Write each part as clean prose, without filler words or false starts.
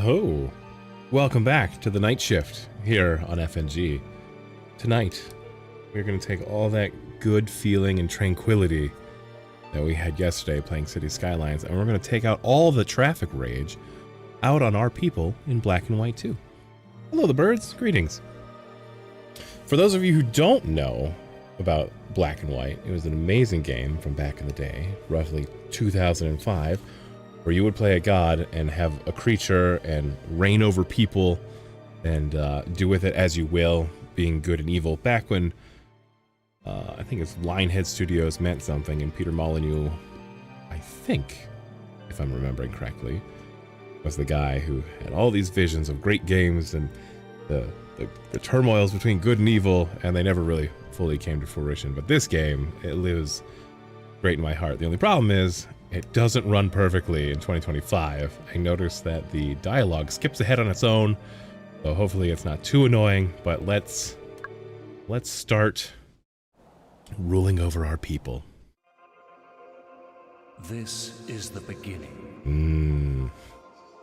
Aho! Welcome back to the night shift here on FNG. Tonight, we're going to take all that good feeling and tranquility that we had yesterday playing City Skylines, and we're going to take out all the traffic rage out on our people in Black and White 2. Hello, the birds. Greetings. For those of you who don't know about Black and White, it was an amazing game from back in the day, roughly 2005, where you would play a god and have a creature and reign over people and do with it as you will, being good and evil. Back when I think it's Lionhead Studios meant something, and Peter Molyneux, I think, if I'm remembering correctly, was the guy who had all these visions of great games and the turmoils between good and evil, and they never really fully came to fruition. But this game, it lives great in my heart. The only problem is it doesn't run perfectly in 2025. I noticed that the dialogue skips ahead on its own, so hopefully it's not too annoying, but let's start ruling over our people. This is the beginning.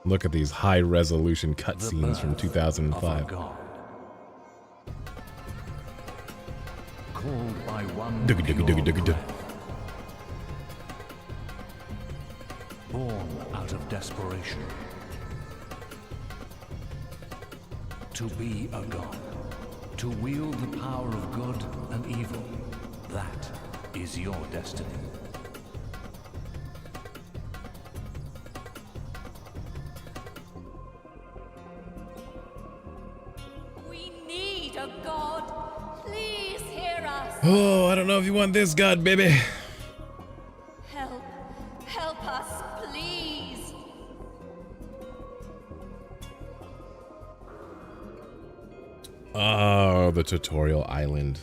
Look at these high-resolution cutscenes from 2005. Called by one born out of desperation. To be a god, to wield the power of good and evil, that is your destiny. We need a god. Please hear us. Oh, I don't know if you want this god, baby. Help us, please. Oh, the tutorial island.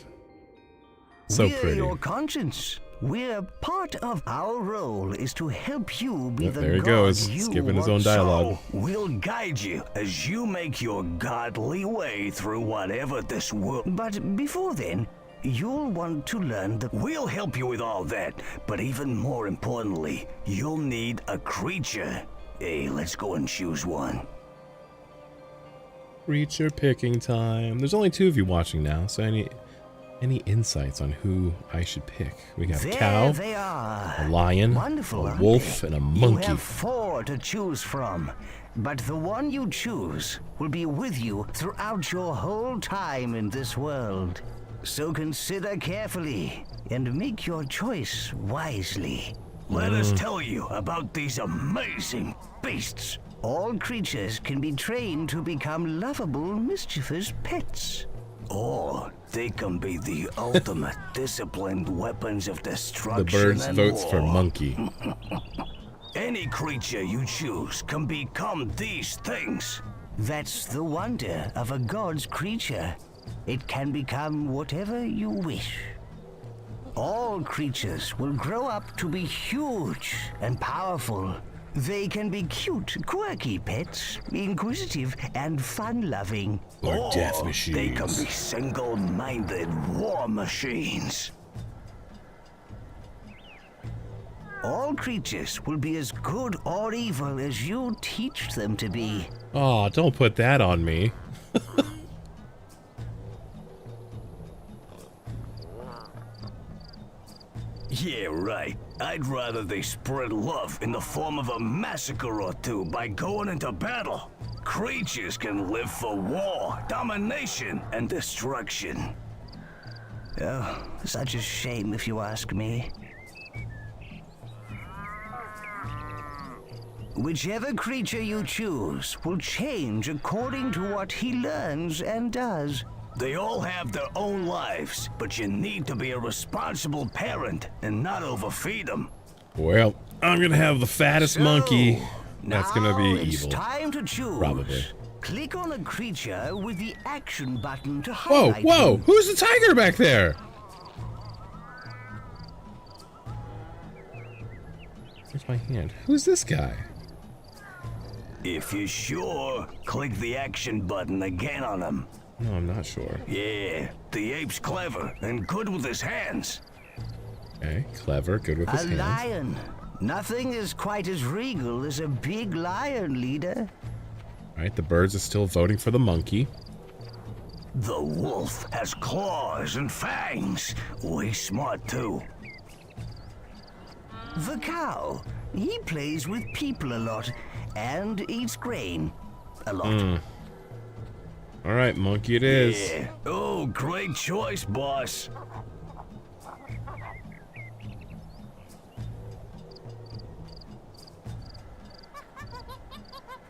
So We're pretty. your conscience. We're part of our role is to help you be the There he god goes, you skipping his own want. dialogue. So we'll guide you as you make your godly way through whatever this world. But before then, you'll want to learn that we'll help you with all that. But even more importantly, you'll need a creature. Hey, let's go and choose one. Creature picking time. There's only 2 of you watching now, so any insights on who I should pick? We got a There cow, they are. a lion, Wonderful, a aren't wolf, they? and a You monkey. have 4 to choose from, but the one you choose will be with you throughout your whole time in this world. So consider carefully and make your choice wisely. Let us tell you about these amazing beasts. All creatures can be trained to become lovable, mischievous pets. Or they can be the ultimate disciplined weapons of The destruction birds and votes war. for monkey. Any creature you choose can become these things. That's the wonder of a god's creature. It can become whatever you wish. All creatures will grow up to be huge and powerful. They can be cute, quirky pets, inquisitive and fun-loving. Or death They can machines. be single-minded war machines. All creatures will be as good or evil as you teach them to be. Oh, don't put that on me. Yeah, right. I'd rather they spread love in the form of a massacre or 2 by going into battle. Creatures can live for war, domination, and destruction. Oh, such a shame if you ask me. Whichever creature you choose will change according to what he learns and does. They all have their own lives, but you need to be a responsible parent and not overfeed them. Well, I'm gonna have the fattest monkey. That's gonna be Now it's evil. time to choose. Probably. Click on a creature with the action button to Whoa, highlight whoa! him. Who's the tiger back there? Where's my hand? Who's this guy? If you're sure, click the action button again on him. No, I'm not sure. Yeah, the ape's clever and good with his hands. Okay, clever, good with his A hands. lion. Nothing is quite as regal as a big lion, leader. Alright, the birds are still voting for the monkey. The wolf has claws and fangs. He's smart too. The cow. He plays with people a lot and eats grain a lot. Alright, monkey it is. Yeah. Oh, great choice, boss.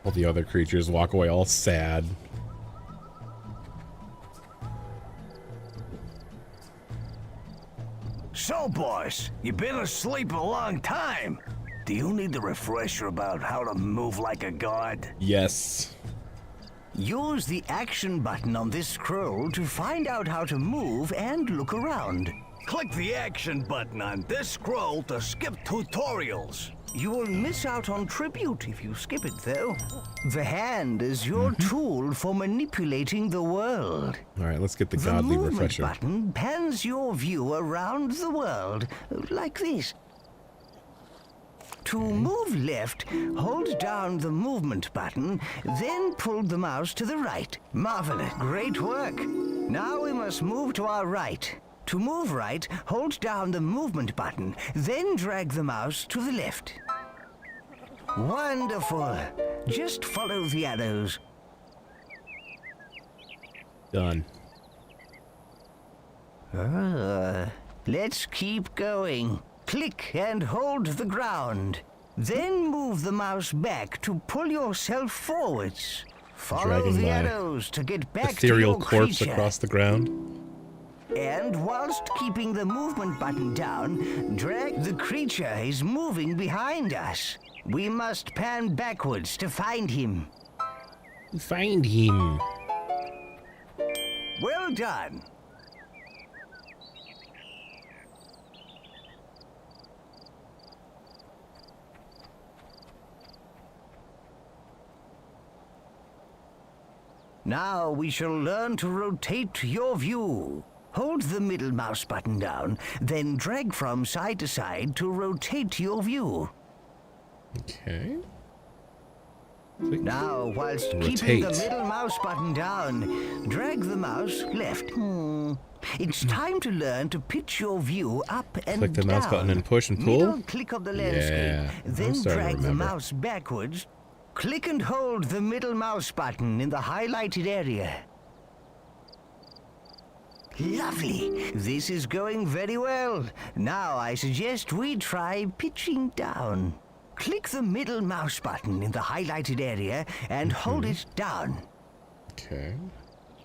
All the other creatures walk away all sad. So, boss, you've been asleep a long time. Do you need a refresher about how to move like a god? Yes. Use the action button on this scroll to find out how to move and look around. Click the action button on this scroll to skip tutorials. You will miss out on tribute if you skip it, though. The hand is your tool for manipulating the world. Alright, let's get the The godly movement refresher. button pans your view around the world, like this. To move left, hold down the movement button, then pull the mouse to the right. Marvelous. Great work. Now we must move to our right. To move right, hold down the movement button, then drag the mouse to the left. Wonderful. Just follow the arrows. Done. Let's keep going. Click and hold the ground. Then move the mouse back to pull yourself forwards. Follow Dragging the my arrows to get back to Ethereal your corpse creature. across the ground. And whilst keeping the movement button down, drag the creature is moving behind us. We must pan backwards to find him. Find him. Well done. Now we shall learn to rotate your view. Hold the middle mouse button down, then drag from side to side to rotate your view. Okay. Now, whilst keeping the Rotate. middle mouse button down, drag the mouse left. It's time to learn to pitch your view up and Click the down. mouse button and push and pull? Middle click of the landscape. Yeah, Then I'm starting to drag the remember. mouse backwards. Click and hold the middle mouse button in the highlighted area. Lovely. This is going very well. Now I suggest we try pitching down. Click the middle mouse button in the highlighted area and hold it down. Okay.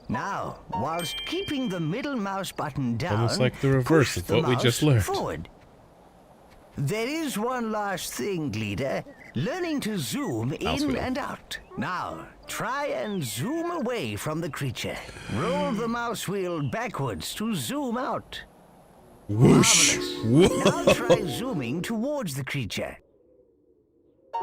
Now, whilst keeping the middle mouse button down, Almost like the reverse push of the what we just mouse learned. Forward. There is one last thing, leader. Learning to zoom Mouse in wheel. and out. Now, try and zoom away from the creature. Roll the mouse wheel backwards to zoom out. Whoosh. Marvelous. Now Whoa. try zooming towards the creature.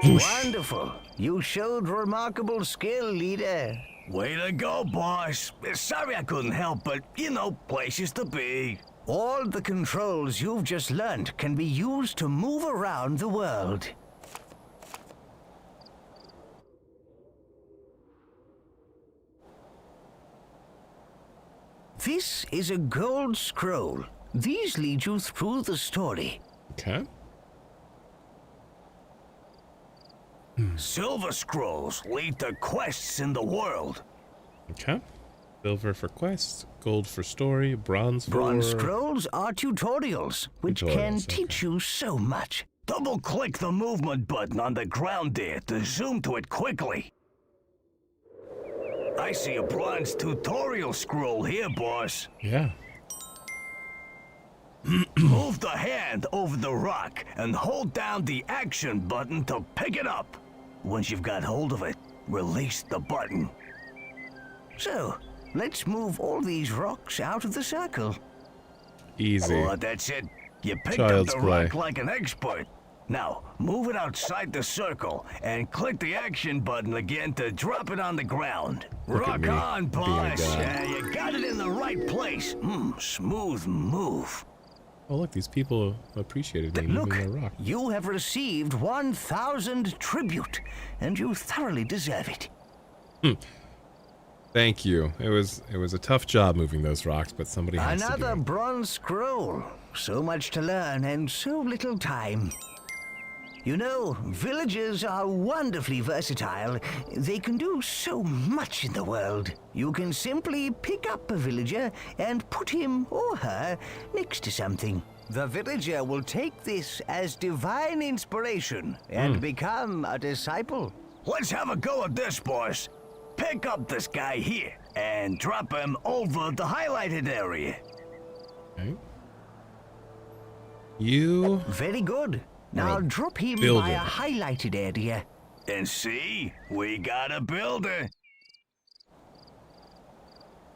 Wonderful. You showed remarkable skill, leader. Way to go, boss. Sorry I couldn't help, but, places to be. All the controls you've just learned can be used to move around the world. This is a gold scroll. These lead you through the story. Okay. Silver scrolls lead to quests in the world. Okay. Silver for quests, gold for story, bronze for... Bronze scrolls are tutorials, which can Tutorials, teach you so much. Double-click the movement button on the ground there to zoom to it quickly. I see a bronze tutorial scroll here, boss. Yeah. Move the hand over the rock and hold down the action button to pick it up. Once you've got hold of it, release the button. So, let's move all these rocks out of the circle. Easy. Oh, that's it. You picked Child's up the play. rock like an expert. Now, move it outside the circle and click the action button again to drop it on the ground. Look at Rock me, on, being a boss. god. Yeah, you got it in the right place. Smooth move. Oh, look, these people appreciated me Look, moving their rock. you have received 1,000 tribute, and you thoroughly deserve it. Thank you. It was a tough job moving those rocks, but somebody has to do Another it. bronze scroll. So much to learn and so little time. You know, villagers are wonderfully versatile. They can do so much in the world. You can simply pick up a villager and put him or her next to something. The villager will take this as divine inspiration and become a disciple. Let's have a go at this, boys. Pick up this guy here and drop him over the highlighted area. Okay. You Very good. Now Well, drop him build by it. a highlighted area. And see, we got a builder.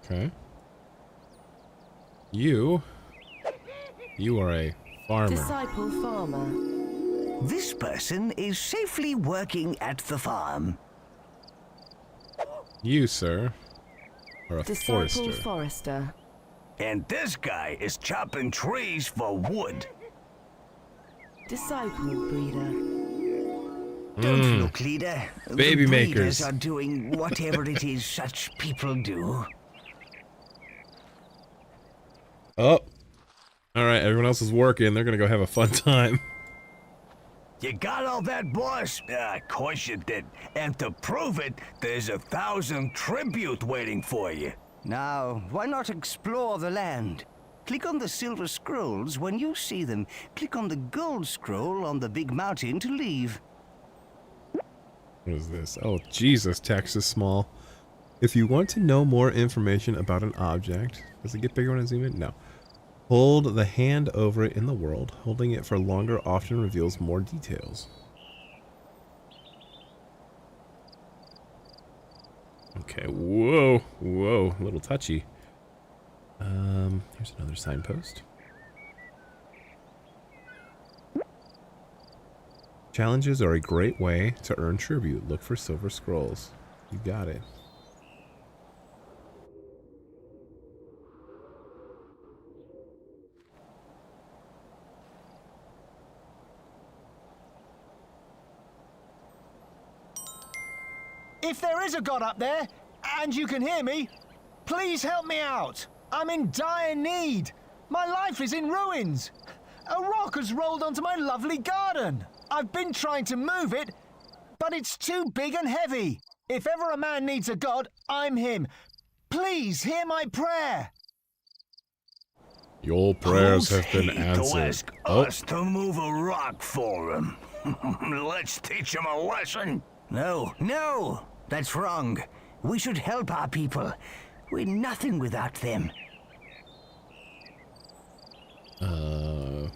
okay? You are a farmer. Disciple farmer. This person is safely working at the farm. You, sir, are a Disciple forester. forester. And this guy is chopping trees for wood. Disciple breeder. Don't look, leader. Baby the breeders makers. are doing whatever it is such people do. Oh, all right. Everyone else is working. They're gonna go have a fun time. You got all that, boss? Of course you did. And to prove it, there's 1,000 tribute waiting for you. Now, why not explore the land? Click on the silver scrolls when you see them. Click on the gold scroll on the big mountain to leave. What is this? Oh, Jesus, text is small. If you want to know more information about an object, does it get bigger when I zoom in? No. Hold the hand over it in the world. Holding it for longer often reveals more details. Okay, whoa, a little touchy. Here's another signpost. Challenges are a great way to earn tribute. Look for silver scrolls. You got it. If there is a god up there, and you can hear me, please help me out. I'm in dire need. My life is in ruins. A rock has rolled onto my lovely garden. I've been trying to move it, but it's too big and heavy. If ever a man needs a god, I'm him. Please hear my prayer. Your prayers have been Who's he answered. to ask us to move a rock for him? Let's teach him a lesson. No, that's wrong. We should help our people. We're nothing without them. Here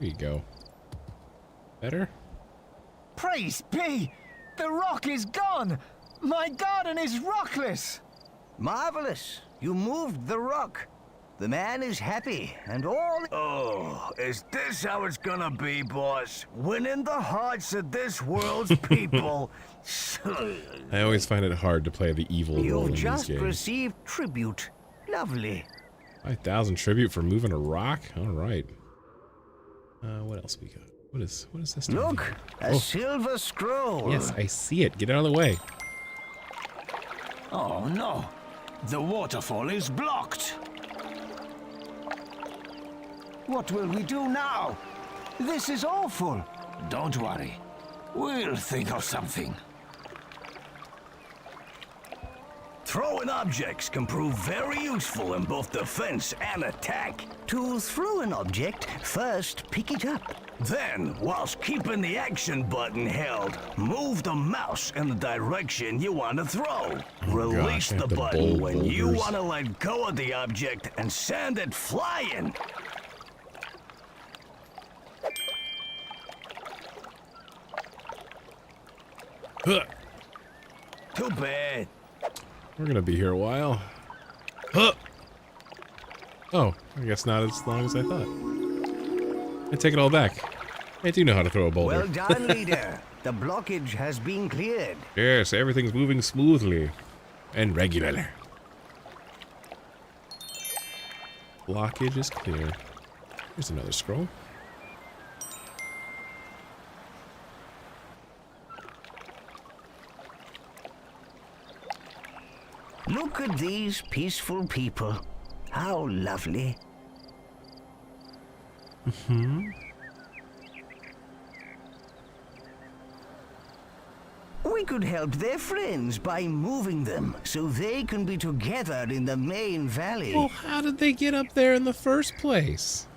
you go. Better? Praise be! The rock is gone! My garden is rockless! Marvelous. You moved the rock. The man is happy, and all... Oh, is this how it's gonna be, boss? Winning the hearts of this world's people. I always find it hard to play the evil role in You've these just games. received tribute. Lovely. 5,000 tribute for moving a rock? Alright. What else we got? What is this down Look, here? a silver scroll. Yes, I see it. Get out of the way. Oh no, the waterfall is blocked. What will we do now? This is awful. Don't worry, we'll think of something. Throwing objects can prove very useful in both defense and attack. To throw an object, first pick it up. Then, whilst keeping the action button held, move the mouse in the direction you want to throw. Release I have the to button bold when you boulders. want to let go of the object and send it flying. Huh. Too bad. We're gonna be here a while. Huh. Oh, I guess not as long as I thought. I take it all back. I do know how to throw a boulder. Well done, leader. The blockage has been cleared. Yes, everything's moving smoothly and regularly. Blockage is clear. Here's another scroll. Look at these peaceful people. How lovely. We could help their friends by moving them so they can be together in the main valley. Well, how did they get up there in the first place?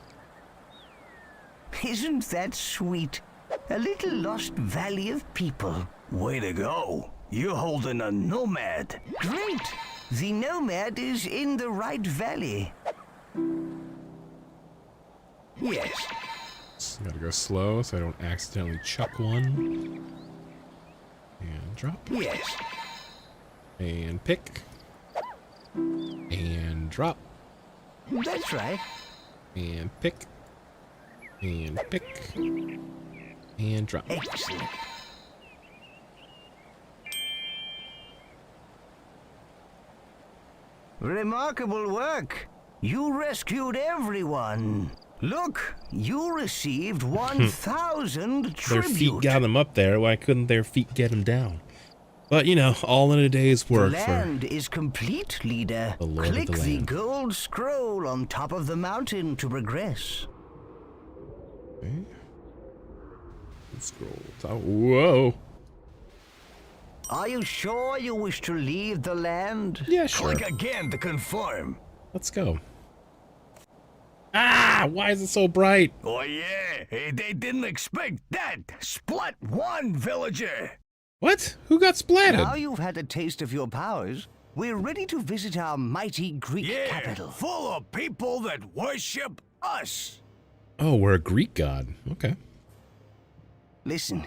Isn't that sweet? A little lost valley of people. Way to go. You're holding a nomad. Great! The nomad is in the right valley. Yes. Just gotta go slow so I don't accidentally chuck one. And drop. Yes. And pick. And drop. That's right. And pick. And pick. And drop. Excellent. Remarkable work. You rescued everyone. Look, you received 1,000 Their tribute. feet got them up there. Why couldn't their feet get them down? But, you know, all in a day's The work land is complete, leader. The Lord of Click the the land. gold scroll on top of the mountain to progress. for... Okay. Scroll. Whoa. Are you sure you wish to leave the land? Yeah, sure. Click again to confirm. Let's go. Ah! Why is it so bright? Oh yeah, they didn't expect that. Splat one, villager. What? Who got splatted? Now you've had a taste of your powers, we're ready to visit our mighty Greek Yeah, capital. full of people that worship us. Oh, we're a Greek god. Okay. Listen,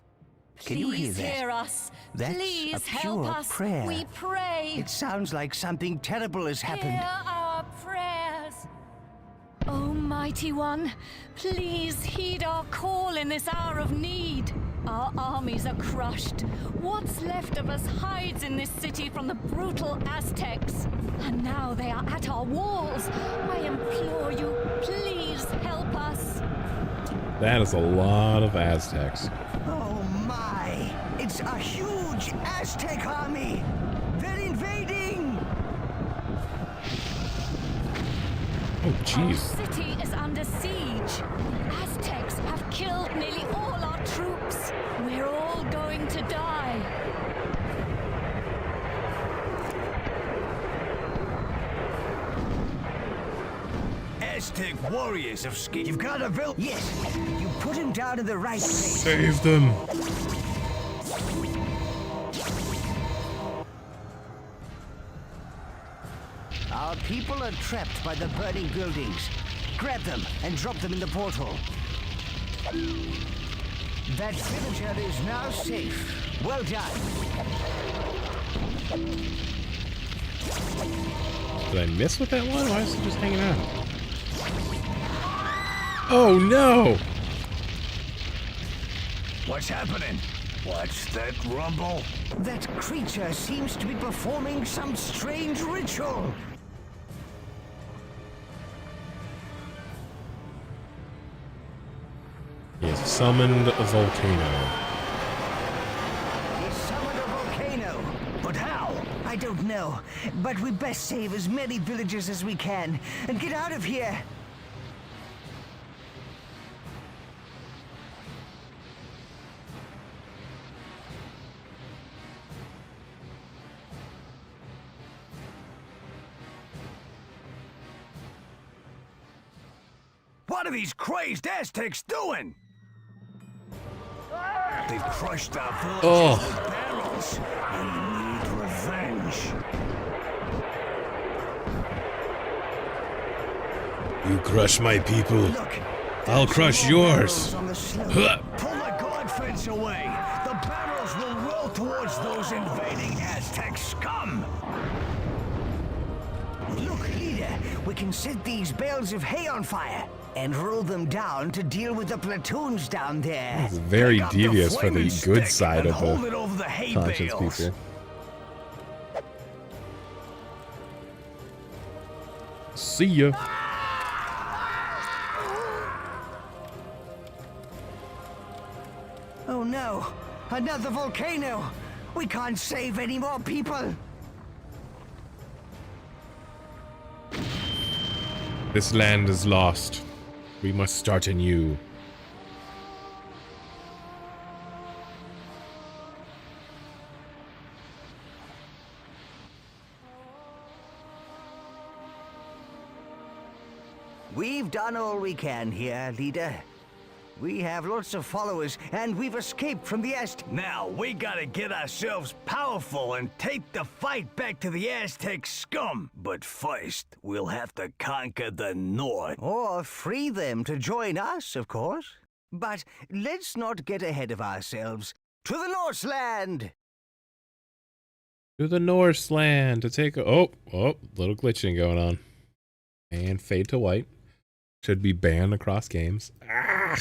can you hear Please that? hear us. That's Please a help pure us. prayer. We pray. It sounds like something terrible has happened. Hear our prayers. Almighty One, please heed our call in this hour of need. Our armies are crushed. What's left of us hides in this city from the brutal Aztecs. And now they are at our walls. I implore you, please help us. That is a lot of Aztecs. Oh my! It's a huge Aztec army! They're invading! Oh, Our jeez. city is under siege. The Aztecs have killed nearly all our troops. We're all going to die. Aztec warriors have escaped. You've got a village. Yes, you put him down in the right place. Save them. Our people are trapped by the burning buildings. Grab them and drop them in the portal. That villager is now safe. Well done. Did I miss with that one? Why is it just hanging out? Oh, no! What's happening? What's that rumble? That creature seems to be performing some strange ritual. He has summoned a volcano. He summoned a volcano. But how? I don't know, but we best save as many villagers as we can and get out of here. What are these crazed Aztecs doing? They've crushed our village Oh. with barrels. We need revenge. You crush my people. Look, I'll there's crush more yours. barrels on the slope. Huh. Pull the guard fence away. The barrels will roll towards those invading Aztec scum. Look, leader, we can set these bales of hay on fire and roll them down to deal with the platoons down there. It's very Pick up the devious for the flaming good stick side and of hold the it over the hay conscience bales. people. See ya. Oh no, another volcano. We can't save any more people. This land is lost. We must start anew. We've done all we can here, leader. We have lots of followers, and we've escaped from the Aztec. Now, we gotta get ourselves powerful and take the fight back to the Aztec scum. But first, we'll have to conquer the North. Or free them to join us, of course. But let's not get ahead of ourselves. To the Norseland! To the Norseland to take a... Oh, little glitching going on. And fade to white. Should be banned across games. Ah!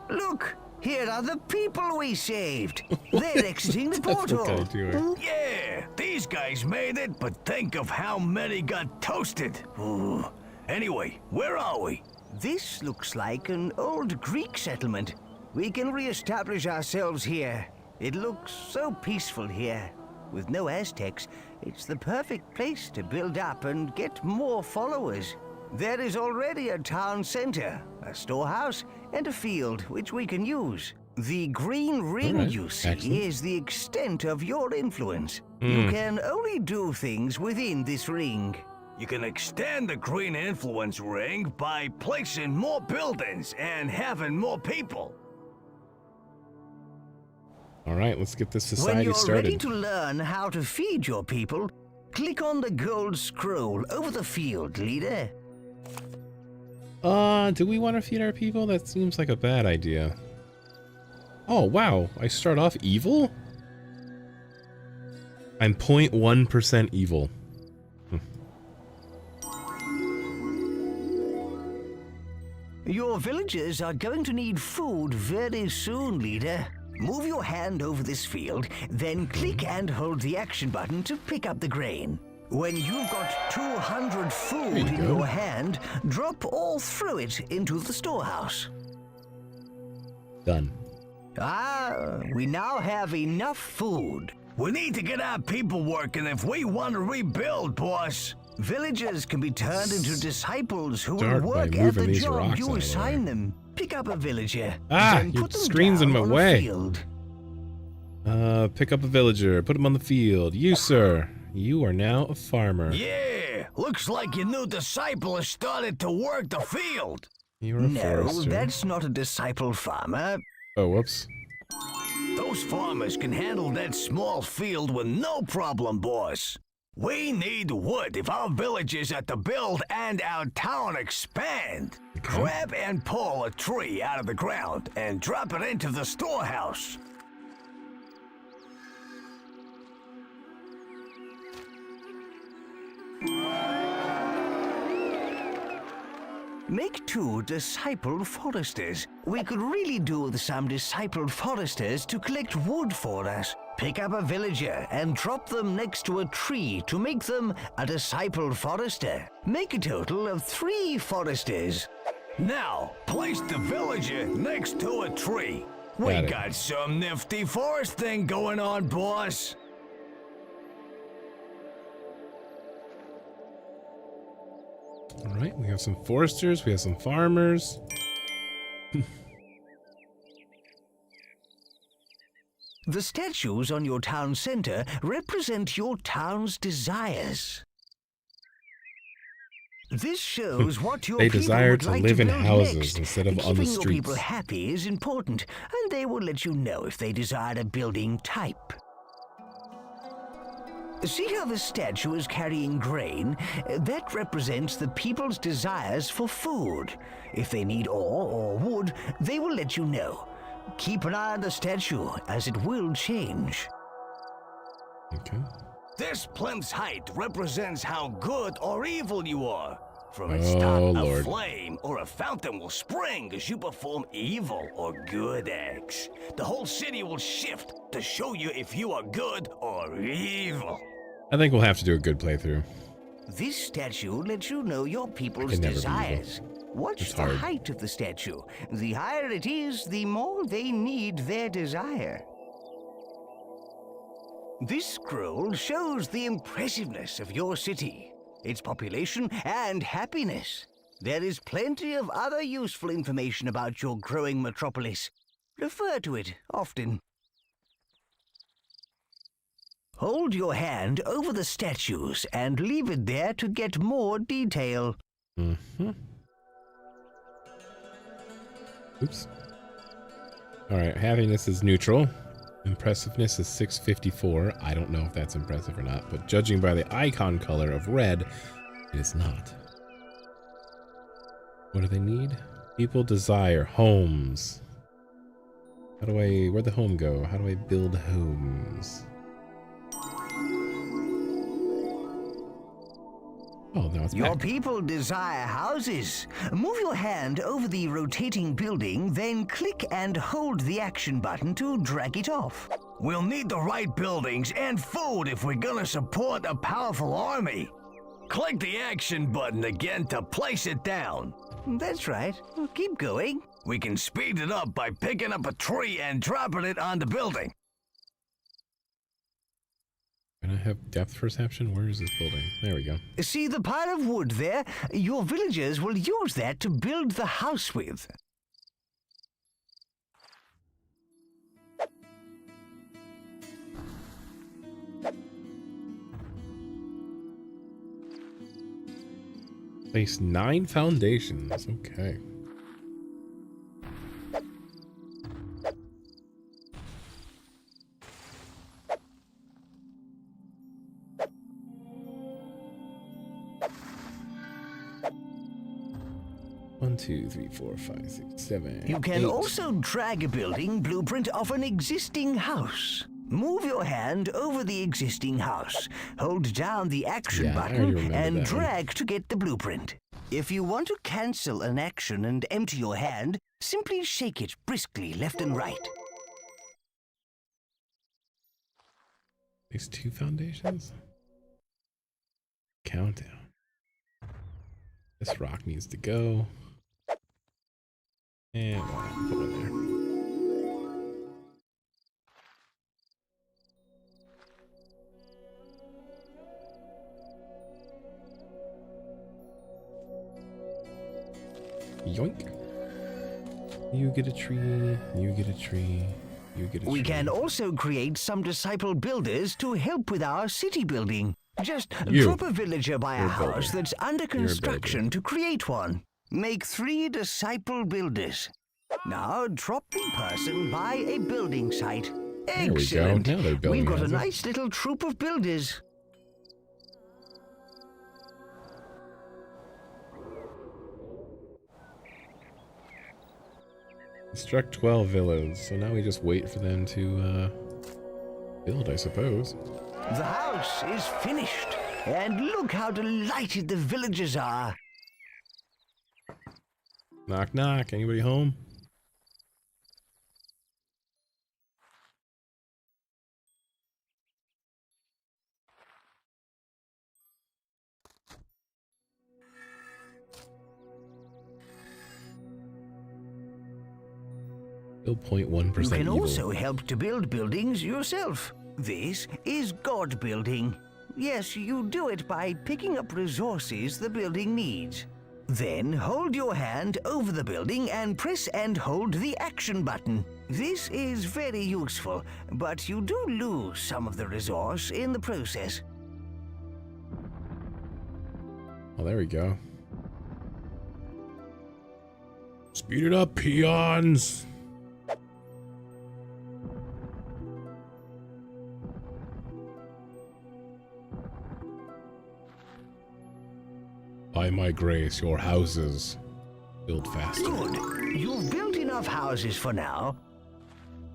Look! Here are the people we saved! They're exiting the portal! What guy doing? Yeah, these guys made it, but think of how many got toasted. Ooh. Anyway, where are we? This looks like an old Greek settlement. We can re-establish ourselves here. It looks so peaceful here. With no Aztecs, it's the perfect place to build up and get more followers. There is already a town center, a storehouse, and a field which we can use. The green ring All right. you see Excellent. is the extent of your influence. You can only do things within this ring. You can extend the green influence ring by placing more buildings and having more people. All right, let's get this When society you're started. ready to learn how to feed your people, click on the gold scroll over the field, leader. Do we want to feed our people? That seems like a bad idea. Oh, wow. I start off evil? I'm 0.1% evil. Your villagers are going to need food very soon, leader. Move your hand over this field, then click and hold the action button to pick up the grain. When you've got 200 food you in go. your hand, drop all through it into the storehouse. Done. We now have enough food. We need to get our people working if we want to rebuild, boss. Villagers can be turned into disciples who Start will by work at moving the these job rocks out you of the assign way. them. Pick up a villager. Ah, then your put them screen's in down my on a way. field. Pick up a villager. Put him on the field. You, sir. You are now a farmer. Yeah, looks like your new disciple has started to work the field. You're a No, forester. that's not a disciple farmer. Oh, whoops. Those farmers can handle that small field with no problem, boss. We need wood if our villages are to build and our town expand. Grab and pull a tree out of the ground and drop it into the storehouse. Make 2 disciple foresters. We could really do with some disciple foresters to collect wood for us. Pick up a villager and drop them next to a tree to make them a disciple forester. Make a total of 3 foresters. Now, place the villager next to a tree. We Got it. got some nifty forest thing going on, boss. All right, we have some foresters. We have some farmers. The statues on your town center represent your town's desires. This shows what your They people desire would to like live to in build houses next. instead of on the Keeping your people streets. happy is important, and they will let you know if they desire a building type. See how the statue is carrying grain? That represents the people's desires for food. If they need ore or wood, they will let you know. Keep an eye on the statue, as it will change. Okay. This plinth's height represents how good or evil you are. From its Oh, top, a Lord. flame or a fountain will spring as you perform evil or good acts. The whole city will shift to show you if you are good or evil. I think we'll have to do a good playthrough. This statue lets you know your people's can never be evil. desires. Watch It's the hard. height of the statue. The higher it is, the more they need their desire. This scroll shows the impressiveness of your city, its population, and happiness. There is plenty of other useful information about your growing metropolis. Refer to it often. Hold your hand over the statues and leave it there to get more detail. Mm-hmm. Oops. Alright, happiness is neutral. Impressiveness is 654. I don't know if that's impressive or not, but judging by the icon color of red, it is not. What do they need? People desire homes. Where'd the home go? How do I build homes? Oh, now it's Your back. people desire houses. Move your hand over the rotating building, then click and hold the action button to drag it off. We'll need the right buildings and food if we're gonna support a powerful army. Click the action button again to place it down. That's right. Keep going. We can speed it up by picking up a tree and dropping it on the building. Can I have depth perception? Where is this building? There we go. See the pile of wood there? Your villagers will use that to build the house with. Place 9 foundations. Okay. One, 2, 3, 4, 5, 6, 7. You can 8. also drag a building blueprint of an existing house. Move your hand over the existing house. Hold down the action Yeah, I already button remember and that one. drag to get the blueprint. If you want to cancel an action and empty your hand, simply shake it briskly left and right. These 2 foundations? Countdown. This rock needs to go. And put it there. Yoink. You get a tree, you get a tree, you get a tree. We can also create some disciple builders to help with our city building. Just You. drop a villager by a You're a builder. house that's under You're a builder. construction to create one. Make 3 disciple builders. Now drop the person by a building site. There we go. Excellent. Now they're building We've got a houses. nice little troop of builders. Struck 12 villas, so now we just wait for them to build, I suppose. The house is finished. And look how delighted the villagers are. Knock knock, anybody home? Still 0.1% You can evil. also help to build buildings yourself. This is God building. Yes, you do it by picking up resources the building needs. Then hold your hand over the building and press and hold the action button. This is very useful, but you do lose some of the resource in the process. Oh, there we go. Speed it up, peons! By my grace, your houses build faster. Good. You've built enough houses for now.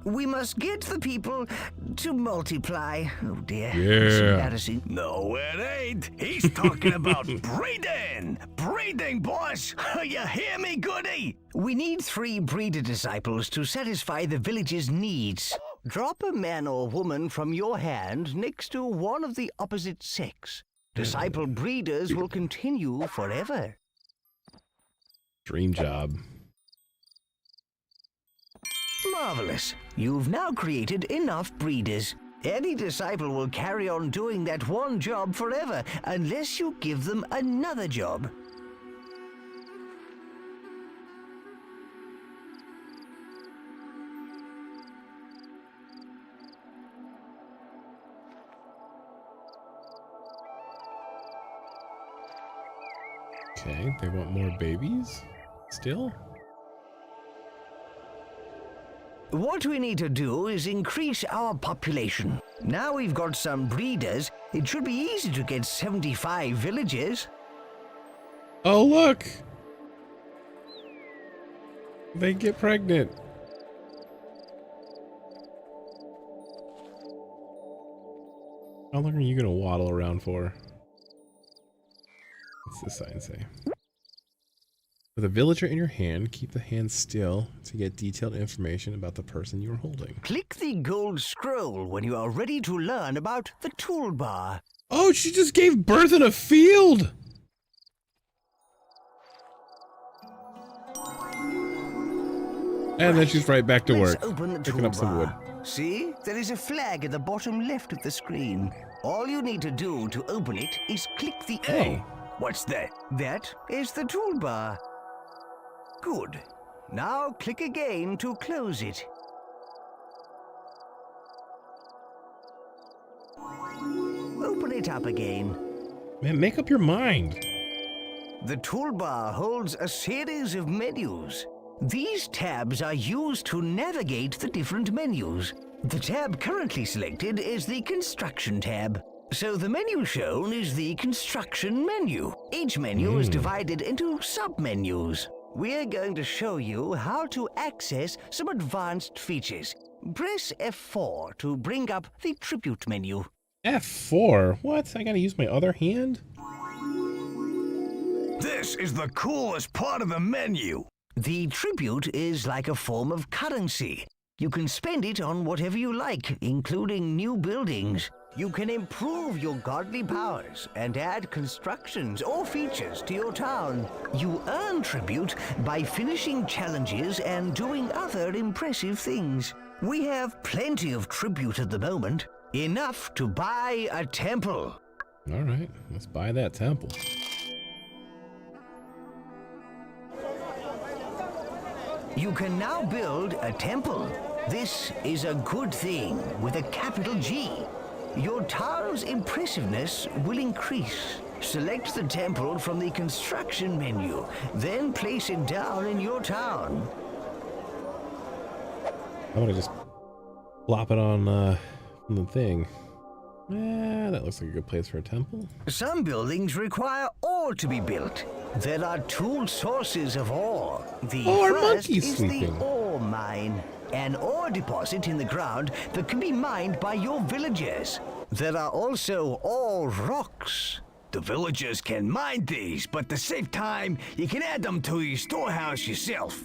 We must get the people to multiply. Oh dear. It's Yeah. embarrassing. No, it ain't. He's talking about breeding. Breeding, boss. You hear me, goody? We need 3 breeder disciples to satisfy the village's needs. Drop a man or woman from your hand next to one of the opposite sex. Disciple breeders will continue forever. Dream job. Marvelous. You've now created enough breeders. Any disciple will carry on doing that one job forever unless you give them another job. Okay, they want more babies? Still? What we need to do is increase our population. Now we've got some breeders, it should be easy to get 75 villages. Oh, look! They get pregnant. How long are you gonna waddle around for? What's this sign say? With a villager in your hand, keep the hand still to get detailed information about the person you are holding. Click the gold scroll when you are ready to learn about the toolbar. Oh, she just gave birth in a field! And then she's right back to work, Let's open the picking up some wood. toolbar. See, there is a flag at the bottom left of the screen. All you need to do to open it is click the Hey. What's that? That is the toolbar. Good. Now click again to close it. Open it up again. Man, make up your mind. The toolbar holds a series of menus. These tabs are used to navigate the different menus. The tab currently selected is the Construction tab. So the menu shown is the Construction menu. Each menu is divided into sub-menus. We're going to show you how to access some advanced features. Press F4 to bring up the Tribute menu. F4? What? I gotta use my other hand? This is the coolest part of the menu. The Tribute is like a form of currency. You can spend it on whatever you like, including new buildings. You can improve your godly powers and add constructions or features to your town. You earn tribute by finishing challenges and doing other impressive things. We have plenty of tribute at the moment, enough to buy a temple. Alright, let's buy that temple. You can now build a temple. This is a good thing with a capital G. Your town's impressiveness will increase. Select the temple from the Construction menu, then place it down in your town. I want to just plop it on the thing. Yeah, that looks like a good place for a temple. Some buildings require ore to be built. There are two sources of ore. The Oh, our first monkey's is sleeping. the ore mine, an ore deposit in the ground that can be mined by your villagers. There are also ore rocks. The villagers can mine these, but to save time, you can add them to your storehouse yourself.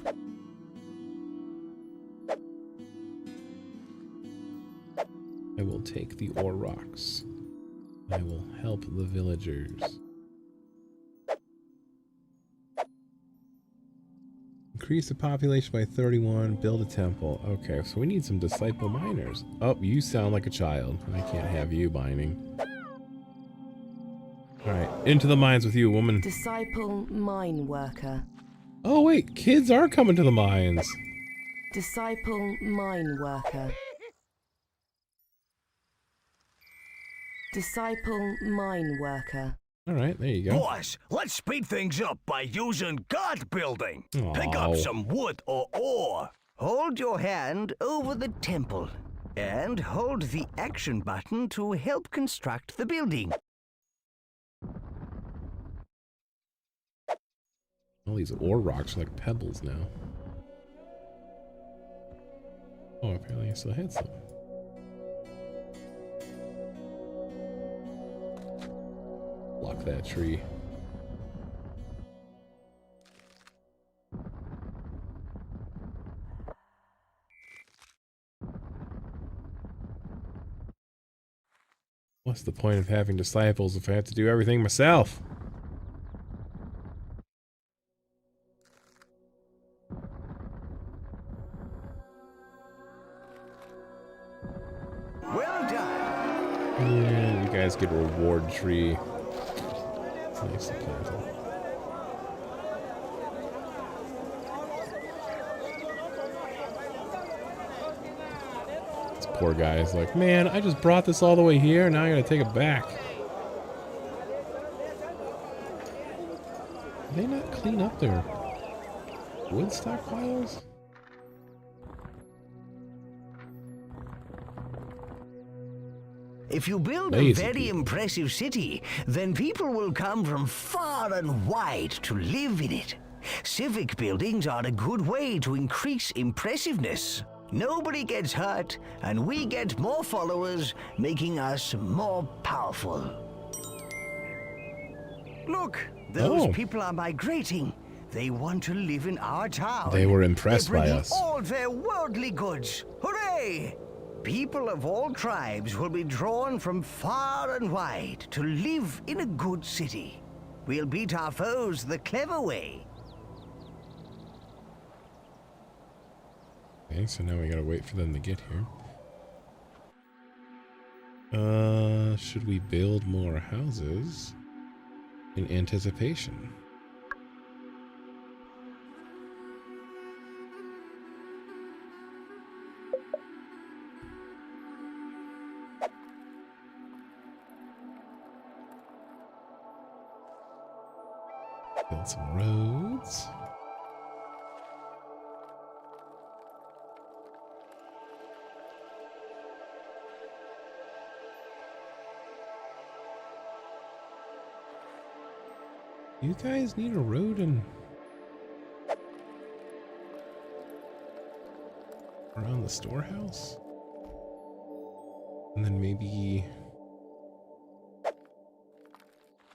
I will take the ore rocks. I will help the villagers. Increase the population by 31, build a temple. Okay, so we need some disciple miners. Oh, you sound like a child. I can't have you mining. Alright, into the mines with you, woman. Disciple mine worker. Oh wait, kids are coming to the mines. Disciple mine worker. Disciple mine worker. Alright, there you go. Boss, let's speed things up by using guard building. Pick Aw. up some wood or ore. Hold your hand over the temple and hold the action button to help construct the building. All these ore rocks are like pebbles now. Oh, apparently I still had some. Block that tree. What's the point of having disciples if I have to do everything myself? And you guys get a reward tree. It's nicely planted. This poor guy is like, man, I just brought this all the way here, now I gotta take it back. Do they not clean up their wood stockpiles? If you build a Lazy very people. impressive city, then people will come from far and wide to live in it. Civic buildings are a good way to increase impressiveness. Nobody gets hurt, and we get more followers, making us more powerful. Look, those Oh. people are migrating. They want to live in our town. They were impressed They're by bringing us. all their worldly goods. Hooray! People of all tribes will be drawn from far and wide to live in a good city. We'll beat our foes the clever way. Okay, so now we gotta wait for them to get here. Should we build more houses in anticipation? Build some roads. You guys need a road and around the storehouse? And then maybe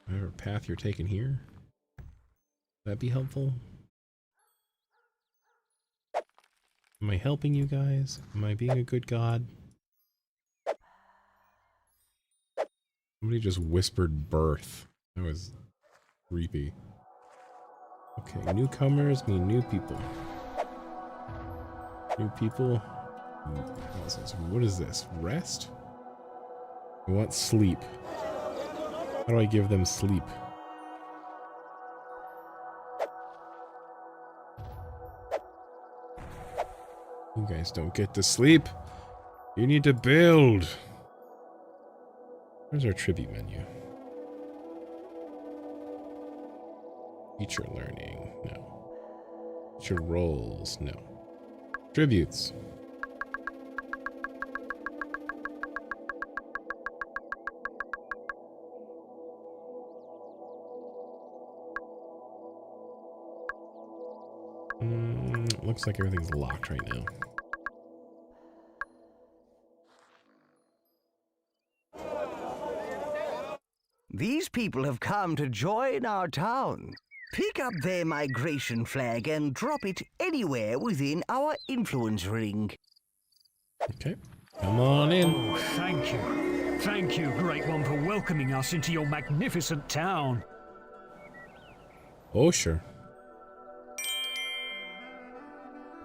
whatever path you're taking here. That'd be helpful. Am I helping you guys? Am I being a good god? Somebody just whispered birth. That was creepy. Okay, newcomers mean new people. New people. What is this? Rest? I want sleep. How do I give them sleep? You guys don't get to sleep. You need to build. Where's our tribute menu? Feature learning, no. Feature roles, no. Tributes. Looks like everything's locked right now. These people have come to join our town. Pick up their migration flag and drop it anywhere within our influence ring. Okay, come on in. Oh, thank you. Thank you, Great One, for welcoming us into your magnificent town. Oh, sure.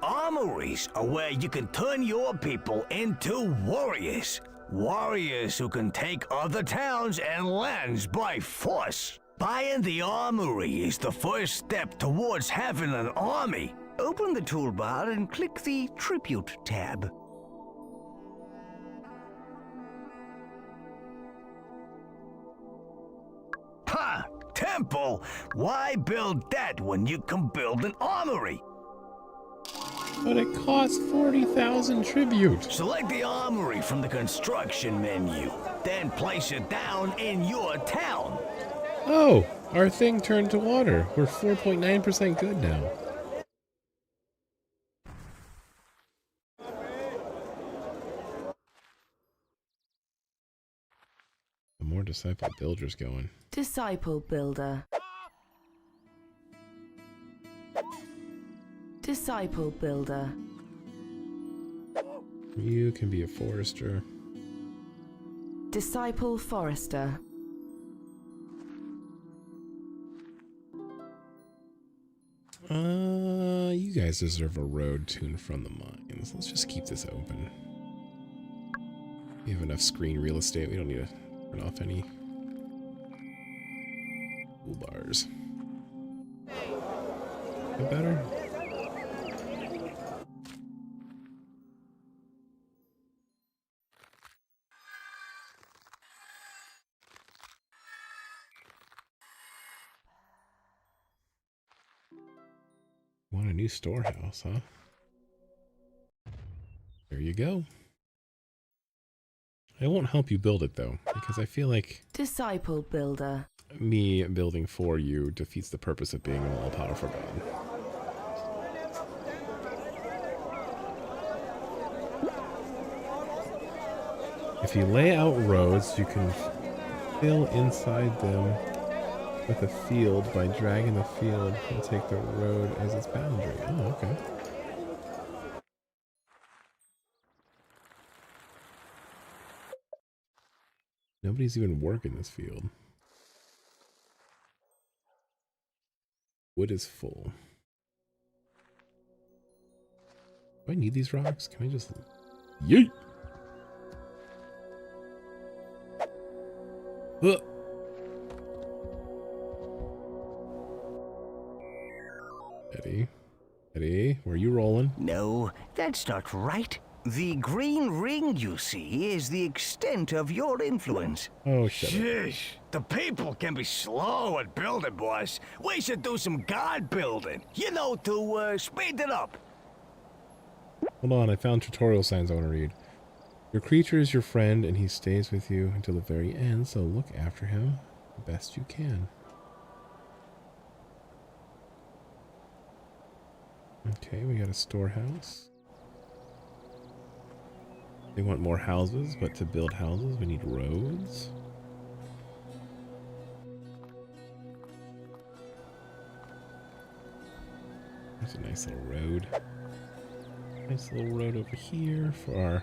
Armories are where you can turn your people into warriors. Warriors who can take other towns and lands by force. Buying the armory is the first step towards having an army. Open the toolbar and click the Tribute tab. Ha! Temple? Why build that when you can build an armory? But it costs 40,000 tribute. Select the armory from the construction menu, then place it down in your town. Oh, our thing turned to water. We're 4.9% good now. More disciple builders going. Disciple builder. Disciple builder. You can be a forester. Disciple forester. You guys deserve a road to and from the mines. Let's just keep this open. We have enough screen real estate. We don't need to turn off any toolbars. Is that better? Want a new storehouse, huh? There you go. I won't help you build it though, because I feel like Disciple builder. me building for you defeats the purpose of being an all-powerful god. If you lay out roads, you can fill inside them with a field by dragging the field and take the road as its boundary. Oh, okay. Nobody's even working this field. Wood is full. Do I need these rocks? Can I just... Yeet! Eddie? Eddie, where are you rolling? No, that's not right. The green ring you see is the extent of your influence. Oh, shut up. Sheesh, the people can be slow at building, boss. We should do some god building, you know, to speed it up. Hold on, I found tutorial signs I want to read. Your creature is your friend, and he stays with you until the very end, so look after him the best you can. Okay, we got a storehouse. They want more houses, but to build houses, we need roads. There's a nice little road. Nice little road over here for our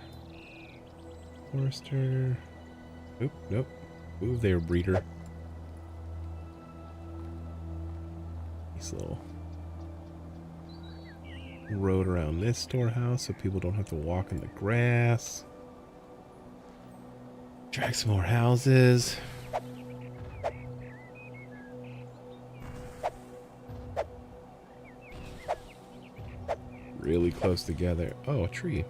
forester. Nope, nope. Move there, breeder. Nice little road around this storehouse so people don't have to walk in the grass. Drag some more houses. Really close together. Oh, a tree.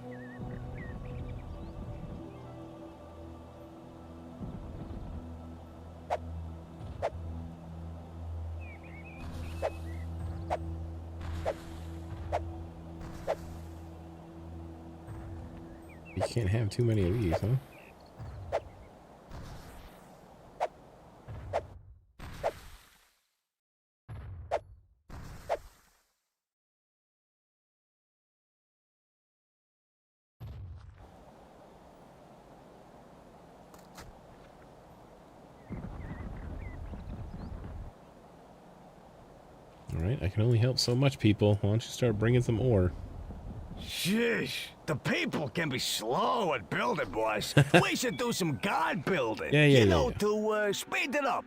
You can't have too many of these, huh? Alright, I can only help so much, people. Why don't you start bringing some ore? Sheesh, the people can be slow at building, boss. We should do some god building, Yeah, you know, to speed it up.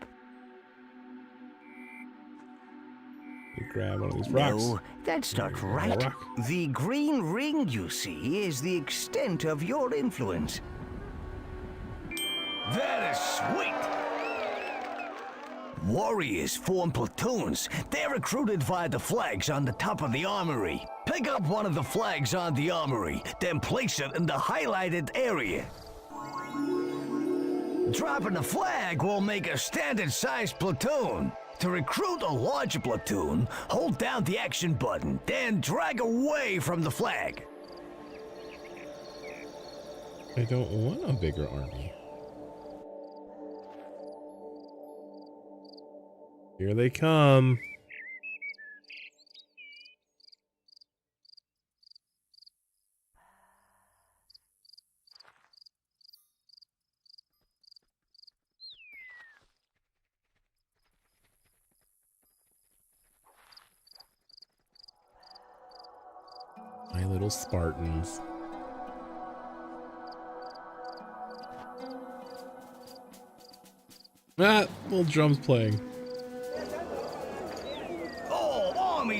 You grab one of these rocks. No, that's not There you go, right. rock. The green ring you see is the extent of your influence. That is sweet. Warriors form platoons. They're recruited via the flags on the top of the armory. Pick up one of the flags on the armory, then place it in the highlighted area. Dropping the flag will make a standard-sized platoon. To recruit a larger platoon, hold down the action button, then drag away from the flag. I don't want a bigger army. Here they come. My little Spartans. Ah, little drums playing. All armies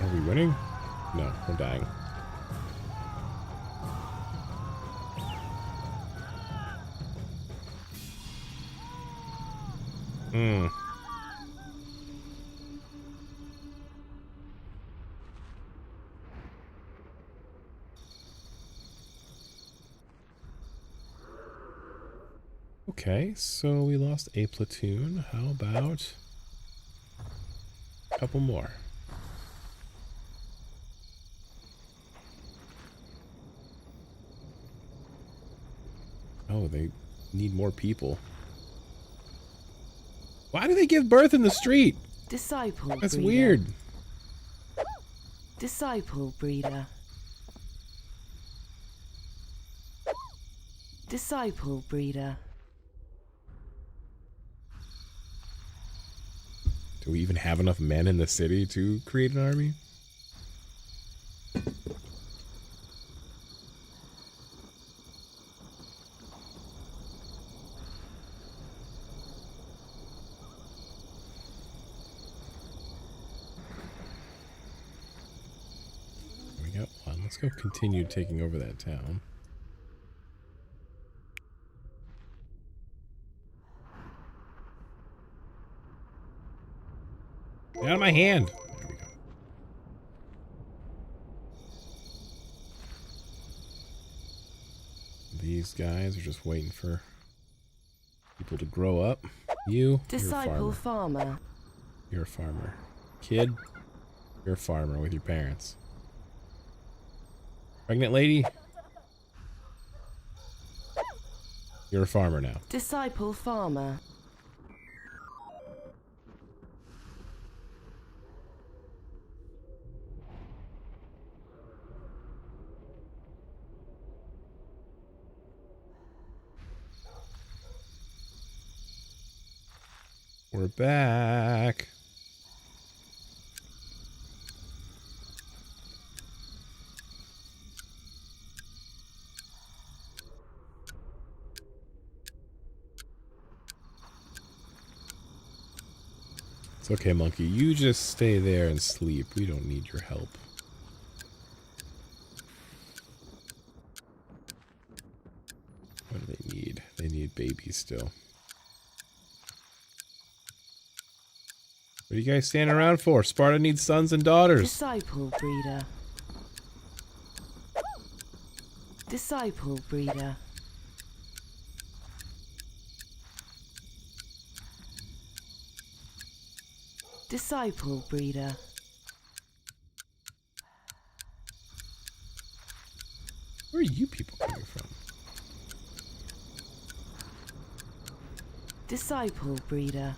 Are we winning? No, we're dying. Hmm. Okay, so we lost a platoon. How about a couple more? Oh, they need more people. Why do they give birth in the street? Disciple That's breeder. weird. Disciple breeder. Disciple breeder. Do we even have enough men in the city to create an army? We got one. Let's go continue taking over that town. Get out of my hand. There we go. These guys are just waiting for people to grow up. You're a Disciple farmer. farmer. You're a farmer. Kid, you're a farmer with your parents. Pregnant lady, you're a farmer now. Disciple farmer. We're back. It's okay, monkey. You just stay there and sleep. We don't need your help. What do they need? They need babies still. What are you guys standing around for? Sparta needs sons and daughters. Disciple breeder. Disciple breeder. Disciple breeder. Where are you people coming from? Disciple breeder.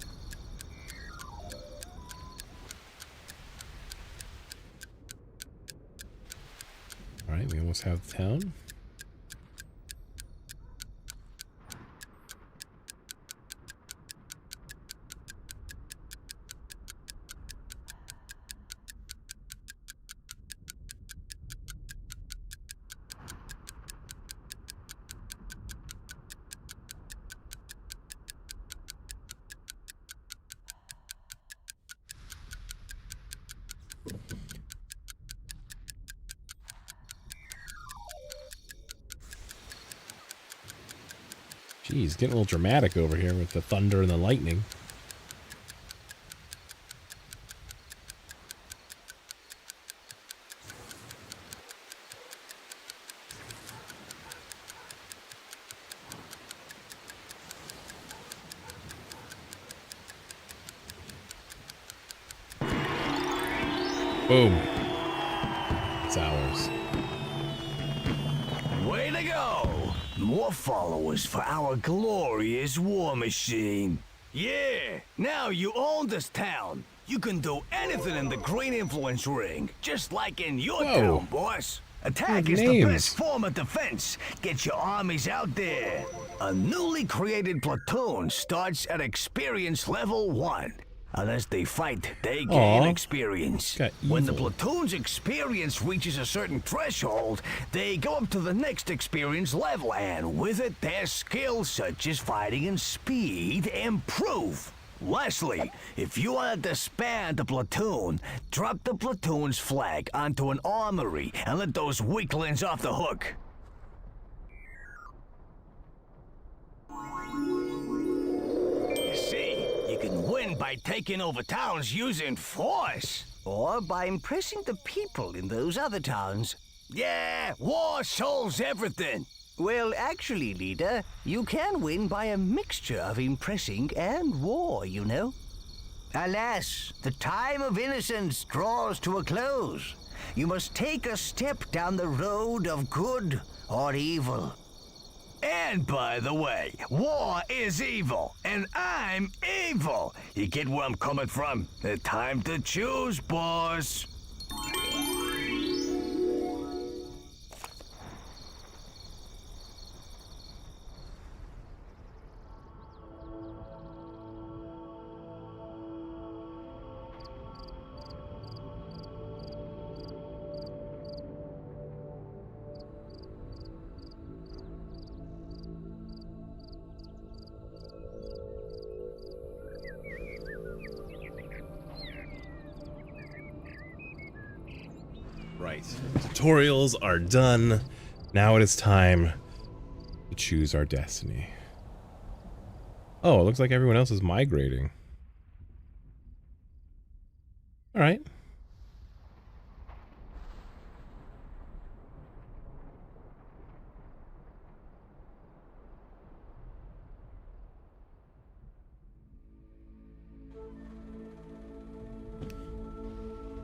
Alright, we almost have the town. Jeez, getting a little dramatic over here with the thunder and the lightning. Boom. It's ours. Way to go! More followers for our glorious war machine. Yeah, now you own this town. You can do anything in the Green Influence Ring, just like in your Whoa. town, boss. Attack Good is the names. best form of defense. Get your armies out there. A newly created platoon starts at experience level 1. Unless they fight, they gain Aw. experience. Got When the evil. platoon's experience reaches a certain threshold, they go up to the next experience level, and with it, their skills such as fighting and speed improve. Leslie, if you want to disband the platoon, drop the platoon's flag onto an armory and let those weaklings off the hook. You see, you can win by taking over towns using force. Or by impressing the people in those other towns. Yeah, war solves everything. Well, actually, leader, you can win by a mixture of impressing and war, you know. Alas, the time of innocence draws to a close. You must take a step down the road of good or evil. And by the way, war is evil, and I'm evil. You get where I'm coming from? Time to choose, boss. Right. Tutorials are done. Now it is time to choose our destiny. Oh, it looks like everyone else is migrating. All right.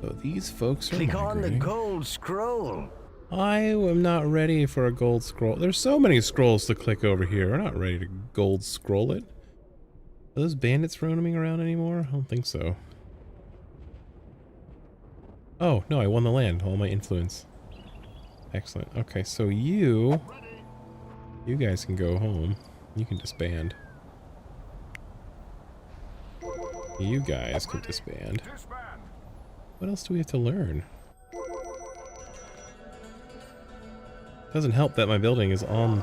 So these folks are Click on the migrating. gold scroll. I am not ready for a gold scroll. There's so many scrolls to click over here. We're not ready to gold scroll it. Are those bandits roaming around anymore? I don't think so. Oh, no, I won the land. All my influence. Excellent. Okay, so you guys can go home. You can disband. You guys can disband. What else do we have to learn? Doesn't help that my building is on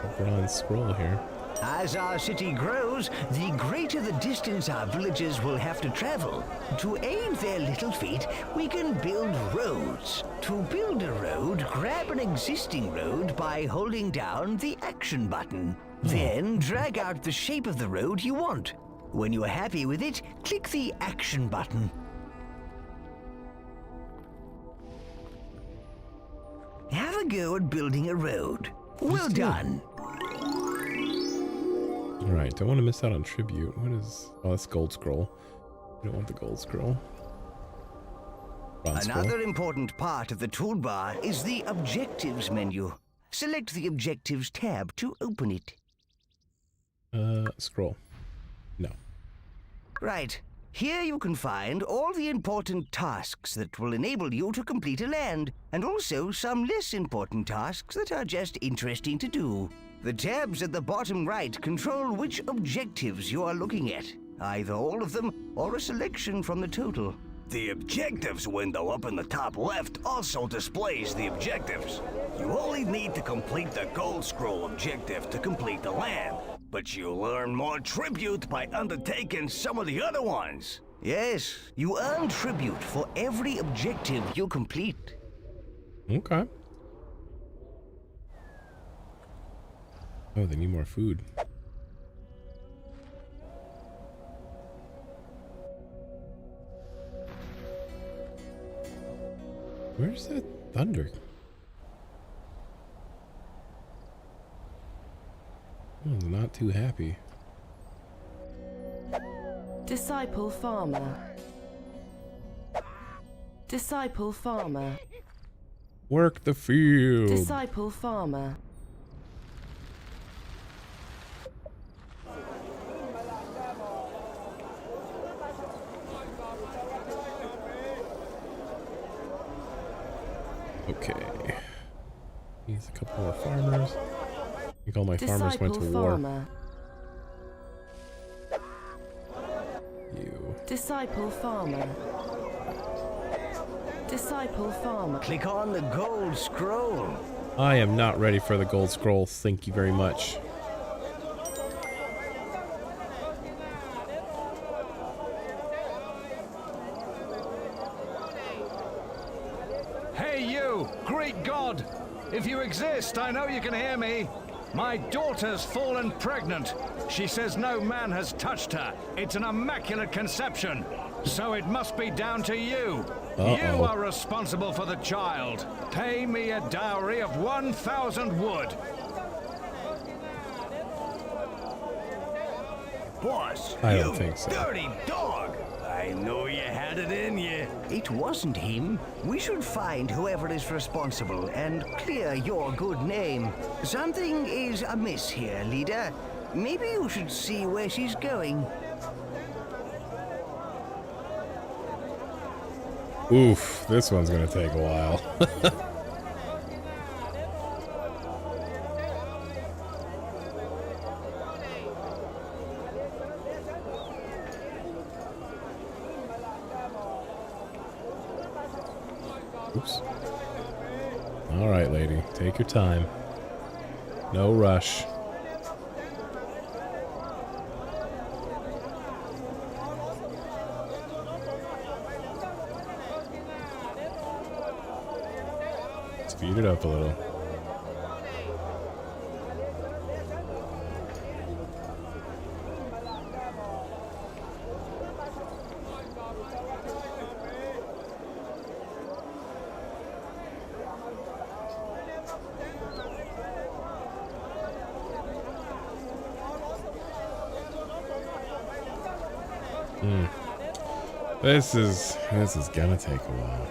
a bronze scroll here. As our city grows, the greater the distance our villagers will have to travel. To aid their little feet, we can build roads. To build a road, grab an existing road by holding down the action button. Then drag out the shape of the road you want. When you are happy with it, click the action button. Have a go at building a road. Well done. Alright, don't want to miss out on tribute. What is... Oh, that's gold scroll. We don't want the gold scroll. Bronze Another scroll. important part of the toolbar is the Objectives menu. Select the Objectives tab to open it. Scroll. No. Right. Here you can find all the important tasks that will enable you to complete a land, and also some less important tasks that are just interesting to do. The tabs at the bottom right control which objectives you are looking at, either all of them or a selection from the total. The objectives window up in the top left also displays the objectives. You only need to complete the gold scroll objective to complete the land, but you learn more tribute by undertaking some of the other ones. Yes, you earn tribute for every objective you complete. Okay. Oh, they need more food. Where's that thunder? I'm not too happy. Disciple farmer. Disciple farmer. Work the field. Disciple farmer. Okay. Needs a couple more farmers. I think all my farmers went to Disciple war. farmer. You. Disciple farmer. Disciple farmer. Click on the gold scroll. I am not ready for the gold scroll. Thank you very much. Hey you, Greek god! If you exist, I know you can hear me. My daughter's fallen pregnant. She says no man has touched her. It's an immaculate conception. So it must be down to you. You are responsible for the child. Pay me a dowry of 1,000 wood. Boss, I don't you think so. dirty dog! I know you had it in you. It wasn't him. We should find whoever is responsible and clear your good name. Something is amiss here, leader. Maybe you should see where she's going. Oof, this one's gonna take a while. Oops. All right, lady, take your time. No rush. Speed it up a little. This is gonna take a while.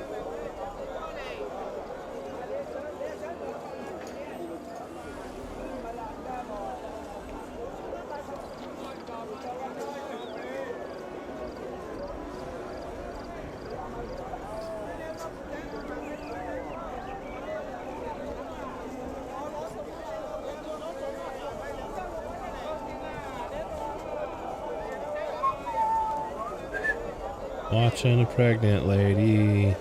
Watching a pregnant lady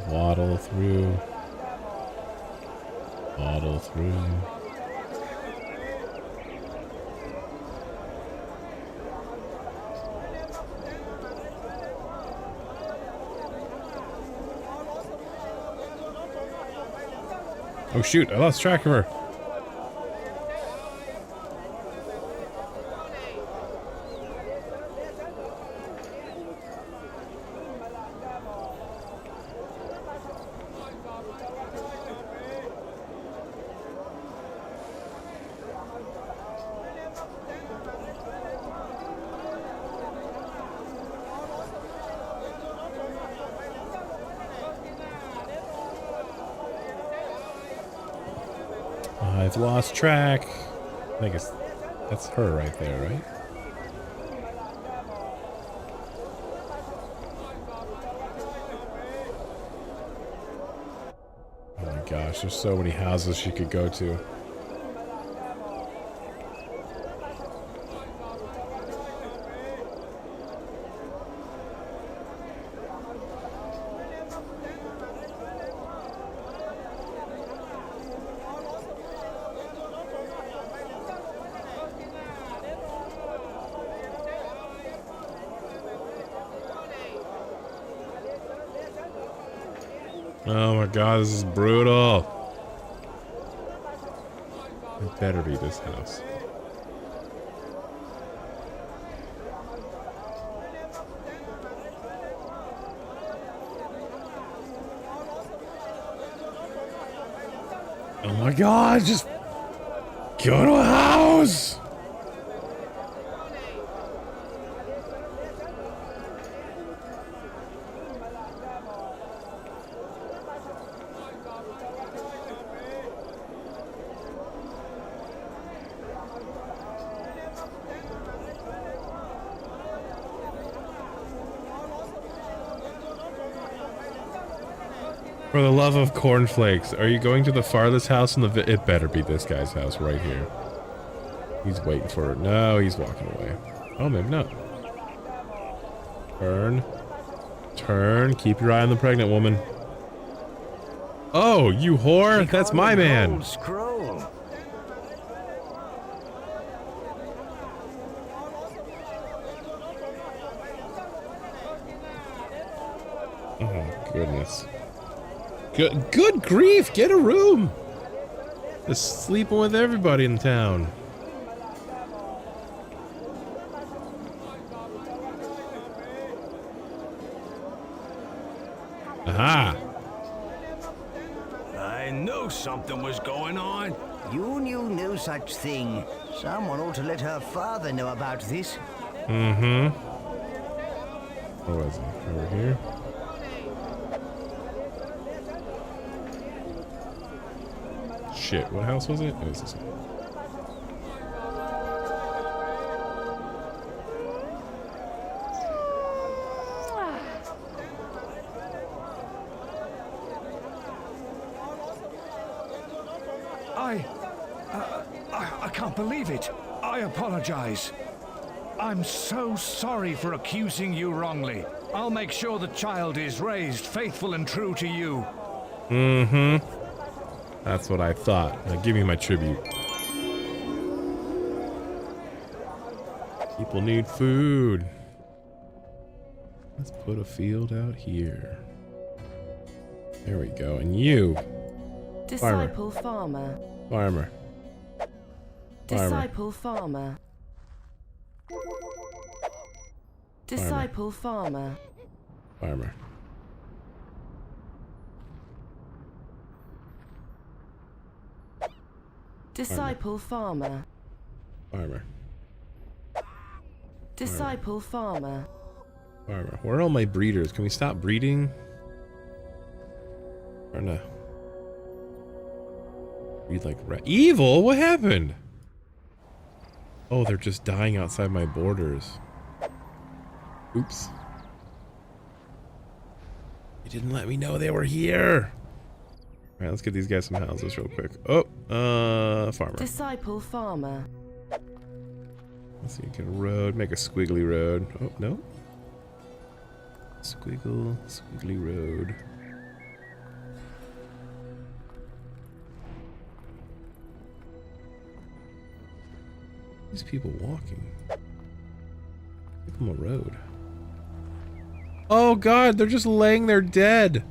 waddle through. Waddle through. Oh shoot, I lost track of her. I've lost track. I think that's her right there, right? Oh my gosh, there's so many houses she could go to. Oh my god, this is brutal. It better be this house. Oh my god, just go to a house! For the love of cornflakes, are you going to the farthest house in the it better be this guy's house right here. He's waiting for it. No, he's walking away. Oh, maybe not. Turn. Turn. Keep your eye on the pregnant woman. Oh, you whore! That's my man! Scroll. Oh, goodness. Good grief, get a room. Just sleeping with everybody in town. Aha. I knew something was going on. You knew no such thing. Someone ought to let her father know about this. Mm-hmm. Where was it? Over here? Shit, what house was it? It was this one. I can't believe it. I apologize. I'm so sorry for accusing you wrongly. I'll make sure the child is raised faithful and true to you. Mm-hmm. That's what I thought. Now give me my tribute. People need food. Let's put a field out here. There we go. And you, Disciple farmer. farmer. Disciple farmer. Disciple farmer. Farmer. Disciple farmer. Farmer. Disciple farmer. Farmer. Where are all my breeders? Can we stop breeding? Or no? Breed like evil? What happened? Oh, they're just dying outside my borders. Oops. You didn't let me know they were here. Alright, let's get these guys some houses real quick. Oh, farmer. Disciple farmer. Let's see, get a road, make a squiggly road. Oh, no. Squiggly road. These people walking. Give them a road. Oh god, they're just laying there dead.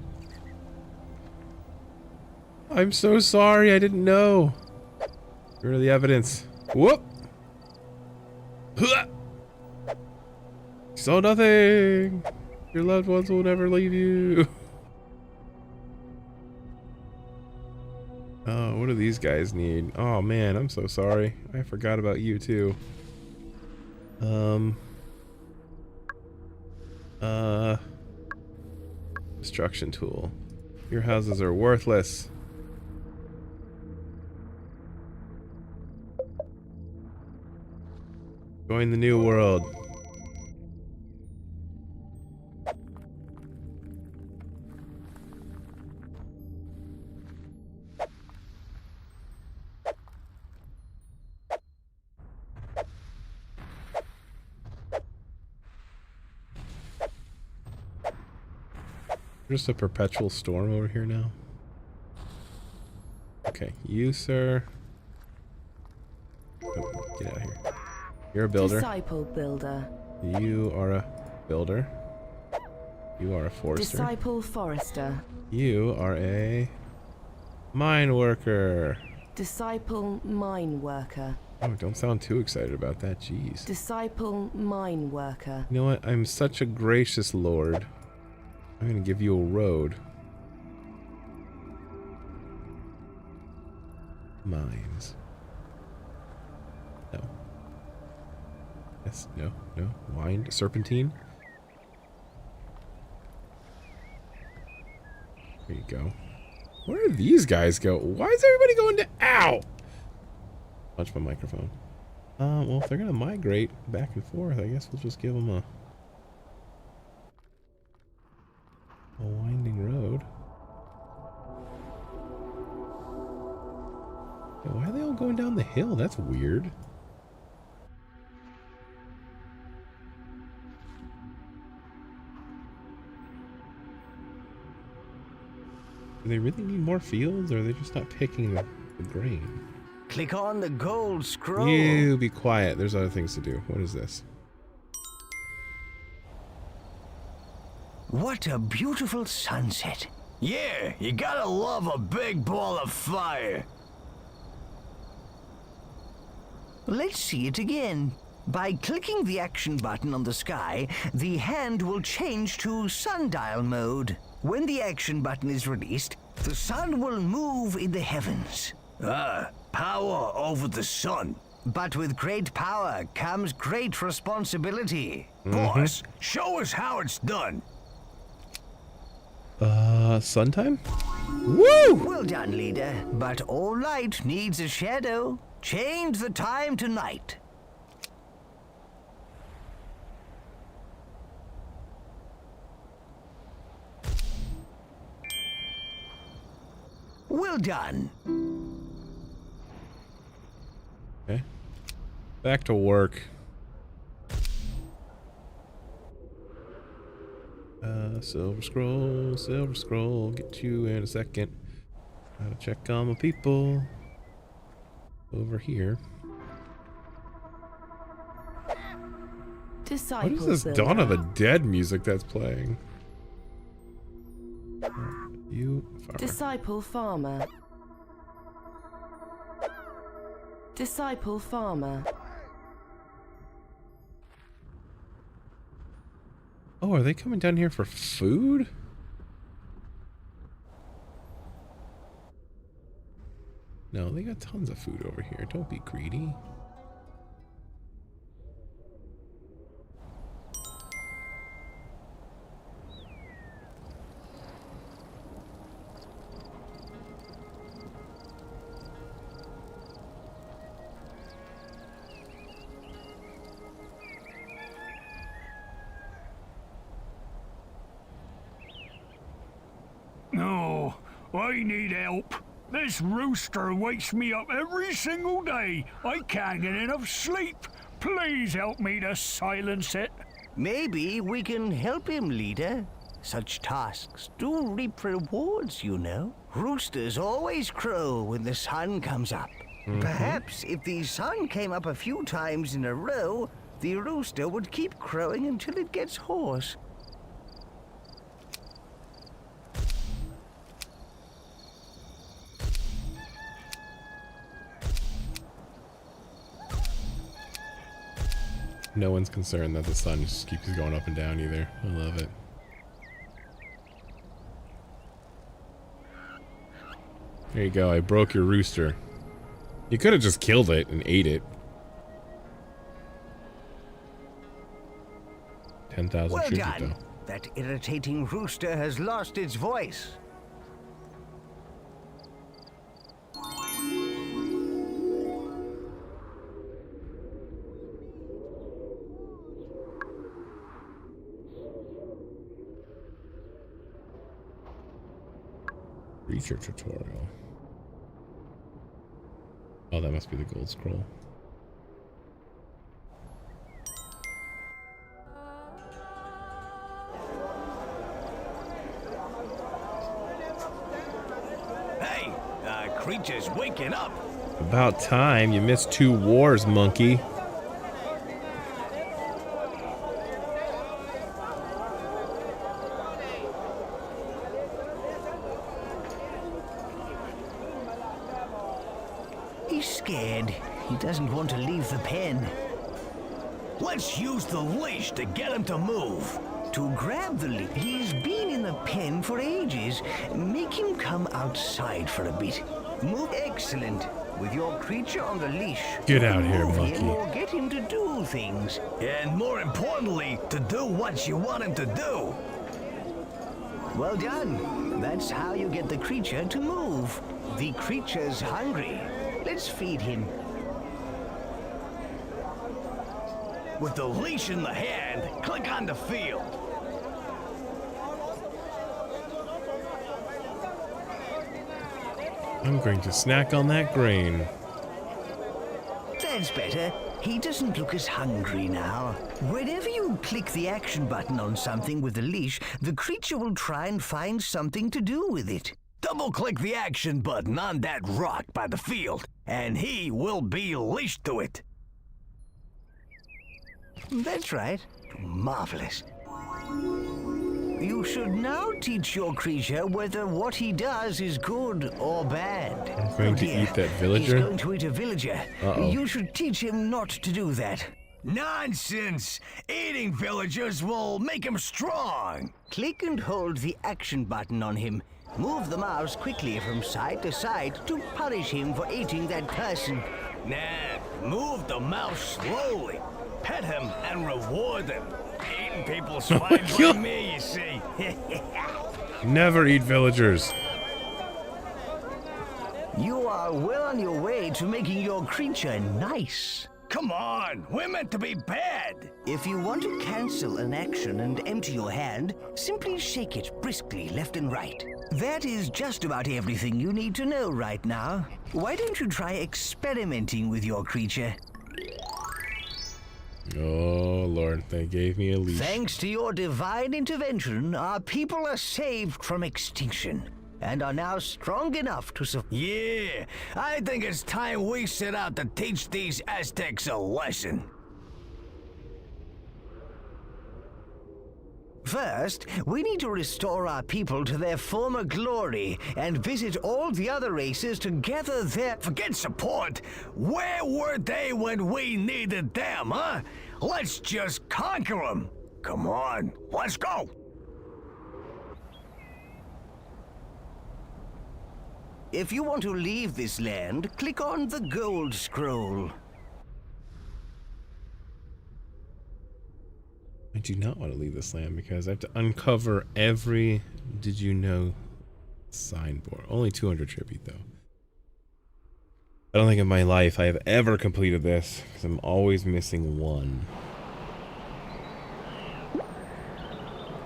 I'm so sorry, I didn't know. Get rid of the evidence. Whoop! Saw nothing. Your loved ones will never leave you. Oh, what do these guys need? Oh man, I'm so sorry. I forgot about you too. Destruction tool. Your houses are worthless. Join the new world. Just a perpetual storm over here now. Okay, you, sir. Oh, get out of here. You're a builder. Disciple builder. You are a builder. You are a forester. Disciple forester. You are a mine worker. Disciple mine worker. Oh, don't sound too excited about that. Jeez. Disciple mine worker. You know what? I'm such a gracious lord. I'm gonna give you a road. Mines. No. Yes, no, no. Wind, serpentine. There you go. Where do these guys go? Why is everybody going to... Ow! Punch my microphone. Well, if they're gonna migrate back and forth, I guess we'll just give them a winding road. Yeah, why are they all going down the hill? That's weird. Do they really need more fields, or are they just not picking the grain? Click on the gold scroll. You be quiet. There's other things to do. What is this? What a beautiful sunset. Yeah, you gotta love a big ball of fire. Let's see it again. By clicking the action button on the sky, the hand will change to sundial mode. When the action button is released, the sun will move in the heavens. Power over the sun. But with great power comes great responsibility. Boss, show us how it's done. Sun time? Woo! Well done, leader. But all light needs a shadow. Change the time to night. Well done. Okay. Back to work. Silver scroll, get you in a second. Gotta check on my people. Over here. Disciple What is this builder. Dawn of the Dead music that's playing? You farmer. Disciple farmer. Disciple farmer. Oh, are they coming down here for food? No, they got tons of food over here. Don't be greedy. No, I need help. This rooster wakes me up every single day. I can't get enough sleep. Please help me to silence it. Maybe we can help him, leader. Such tasks do reap rewards, you know. Roosters always crow when the sun comes up. Perhaps if the sun came up a few times in a row, the rooster would keep crowing until it gets hoarse. No one's concerned that the sun just keeps going up and down either. I love it. There you go. I broke your rooster. You could have just killed it and ate it. 10,000 Well tribute, done. though. That irritating rooster has lost its voice. Creature tutorial. Oh, that must be the gold scroll. Hey, creature's waking up. About time. You missed 2 wars, monkey. He's scared. He doesn't want to leave the pen. Let's use the leash to get him to move. To grab the leash, he's been in the pen for ages. Make him come outside for a bit. Move. Excellent. With your creature on the leash. Get out here, move monkey. him or get him to do things. And more importantly, to do what you want him to do. Well done. That's how you get the creature to move. The creature's hungry. Let's feed him. With the leash in the hand, click on the field. I'm going to snack on that grain. That's better. He doesn't look as hungry now. Whenever you click the action button on something with the leash, the creature will try and find something to do with it. Double-click the action button on that rock by the field, and he will be leashed to it. That's right. Marvelous. You should now teach your creature whether what he does is good or bad. I'm going to eat that villager? He's going to eat a villager. Uh-oh. You should teach him not to do that. Nonsense! Eating villagers will make him strong! Click and hold the action button on him. Move the mouse quickly from side to side to punish him for eating that person. Nah, move the mouse slowly. Pet him and reward him. Eating people's fine by me, you see. Never eat villagers. You are well on your way to making your creature nice. Come on, we're meant to be bad. If you want to cancel an action and empty your hand, simply shake it briskly left and right. That is just about everything you need to know right now. Why don't you try experimenting with your creature? Oh, Lord, they gave me a leash. Thanks to your divine intervention, our people are saved from extinction and are now strong enough to survive. Yeah, I think it's time we set out to teach these Aztecs a lesson. First, we need to restore our people to their former glory and visit all the other races to gather their... Forget support. Where were they when we needed them, huh? Let's just conquer them. Come on, let's go. If you want to leave this land, click on the gold scroll. I do not want to leave this land because I have to uncover every did you know signboard. Only 200 tribute though. I don't think in my life I have ever completed this because I'm always missing one.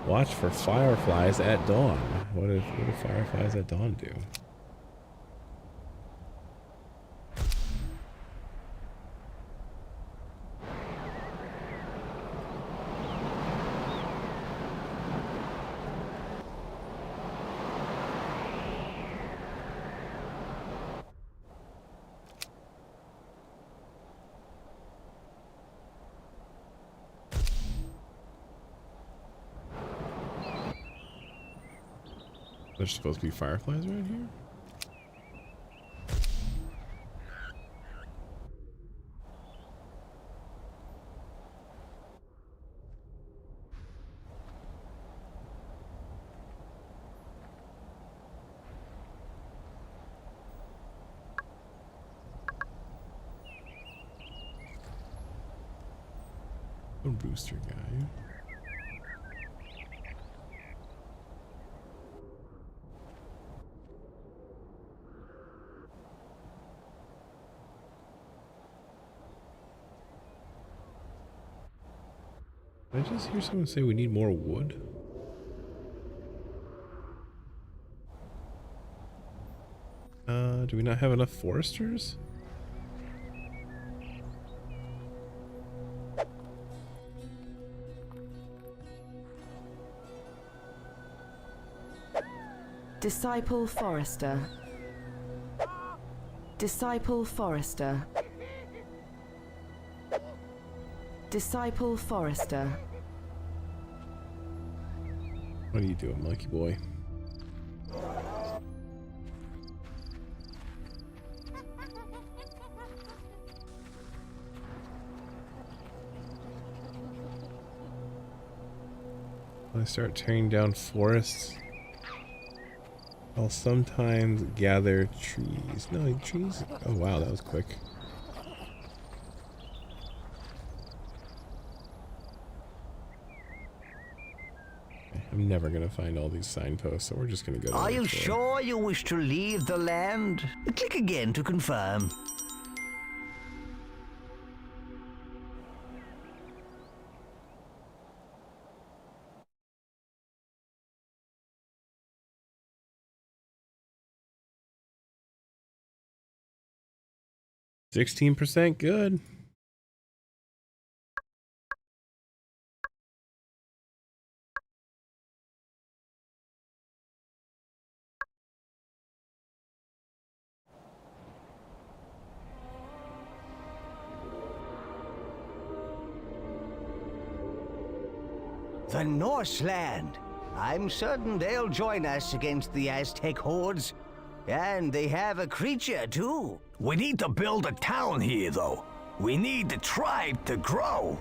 Watch for fireflies at dawn. What do fireflies at dawn do? There's supposed to be fireflies around here? A rooster guy. Did I just hear someone say we need more wood? Do we not have enough foresters? Disciple Forester. Disciple Forester. Disciple Forester. What are you doing, monkey boy? When I start tearing down forests, I'll sometimes gather trees. No, trees? Oh wow, that was quick. I'm never gonna find all these signposts, so we're just gonna go to Are the you next door. sure you wish to leave the land? Click again to confirm. %16 good. The Norseland. I'm certain they'll join us against the Aztec hordes. And they have a creature, too. We need to build a town here, though. We need the tribe to grow.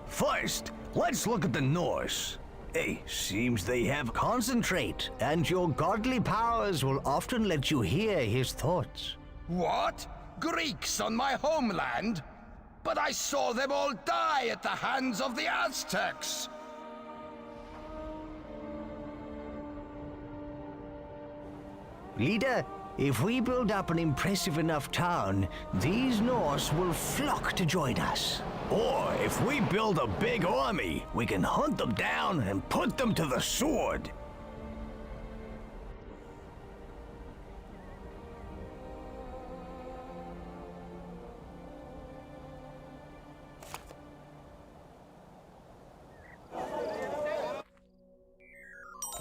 First, let's look at the Norse. Hey, seems they have Concentrate, and your godly powers will often let you hear his thoughts. What? Greeks on my homeland? But I saw them all die at the hands of the Aztecs! Leader, if we build up an impressive enough town, these Norse will flock to join us. Or if we build a big army, we can hunt them down and put them to the sword.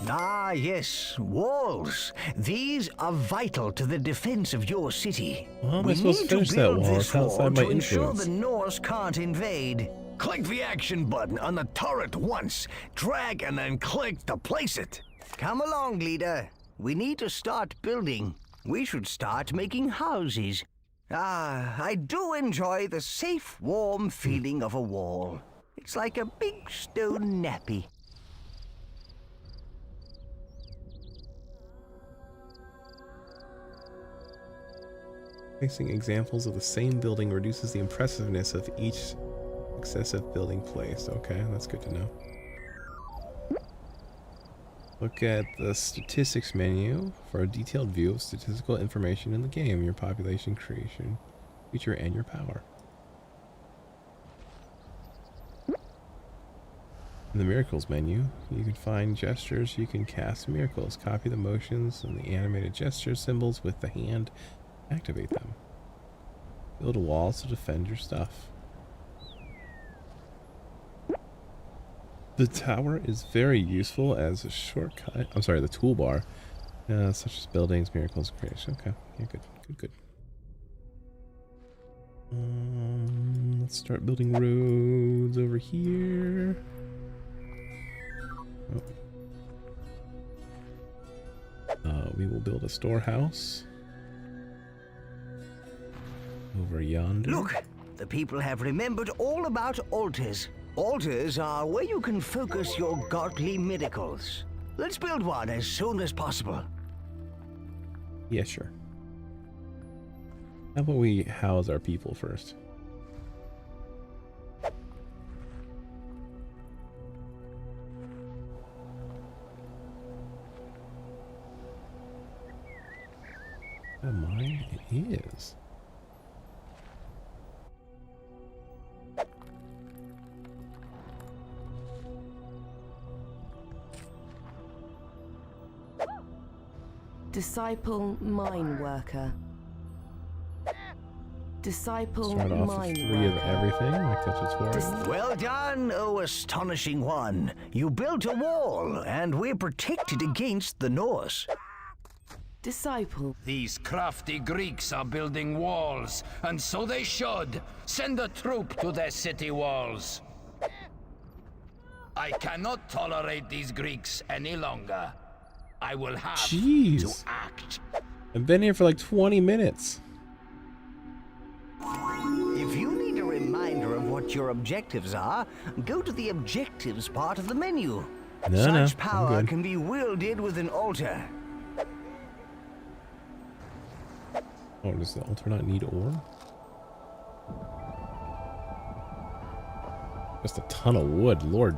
Ah, yes, walls. These are vital to the defense of your city. How am I supposed to finish that wall? It's outside my to ensure influence. the Norse can't invade. Click the action button on the turret once, drag and then click to place it. Come along, leader. We need to start building. We should start making houses. Ah, I do enjoy the safe, warm feeling of a wall. It's like a big stone nappy. Placing examples of the same building reduces the impressiveness of each successive building placed. Okay, that's good to know. Look at the statistics menu for a detailed view of statistical information in the game, your population, creation, feature, and your power. In the miracles menu, you can find gestures you can cast miracles, copy the motions and the animated gesture symbols with the hand. Activate them. Build walls to defend your stuff. The tower is very useful as a shortcut. I'm sorry, the toolbar. Such as buildings, miracles, creation. Okay. Yeah, good. Let's start building roads over here. We will build a storehouse over yonder. Look, the people have remembered all about altars. Altars are where you can focus your godly miracles. Let's build one as soon as possible. Yeah, sure. How about we house our people first? Mine it is. Disciple mine worker. Disciple Start off mine with 3 of worker. everything, like that tutorial. Well done, oh astonishing one. You built a wall, and we're protected against the Norse. Disciple. These crafty Greeks are building walls, and so they should. Send a troop to their city walls. I cannot tolerate these Greeks any longer. I will have Jeez. to act. I've been here for like 20 minutes. If you need a reminder of what your objectives are, go to the objectives part of the menu. No, Such I'm power good. can be wielded with an altar. Oh, does the altar not need ore? Just a ton of wood, Lord.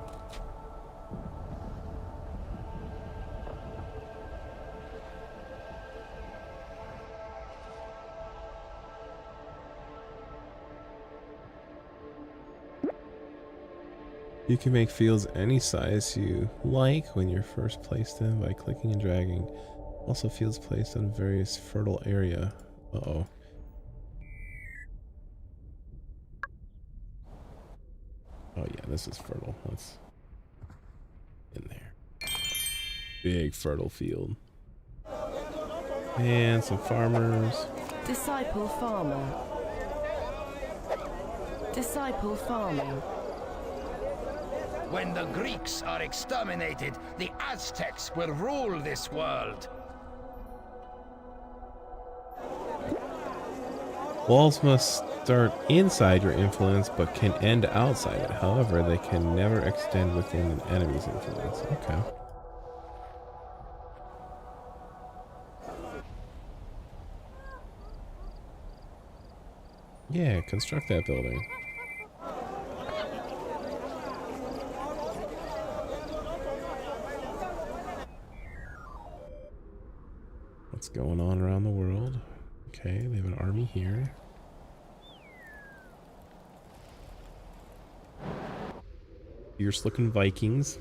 You can make fields any size you like when you're first placed in by clicking and dragging. Also fields placed on various fertile area. Uh-oh. Oh yeah, this is fertile. Let's in there. Big fertile field. And some farmers. Disciple farmer. Disciple farming. When the Greeks are exterminated, the Aztecs will rule this world. Walls must start inside your influence, but can end outside it. However, they can never extend within an enemy's influence. Okay. Yeah, construct that building. What's going on around the world? Okay, they have an army here. Fierce looking Vikings.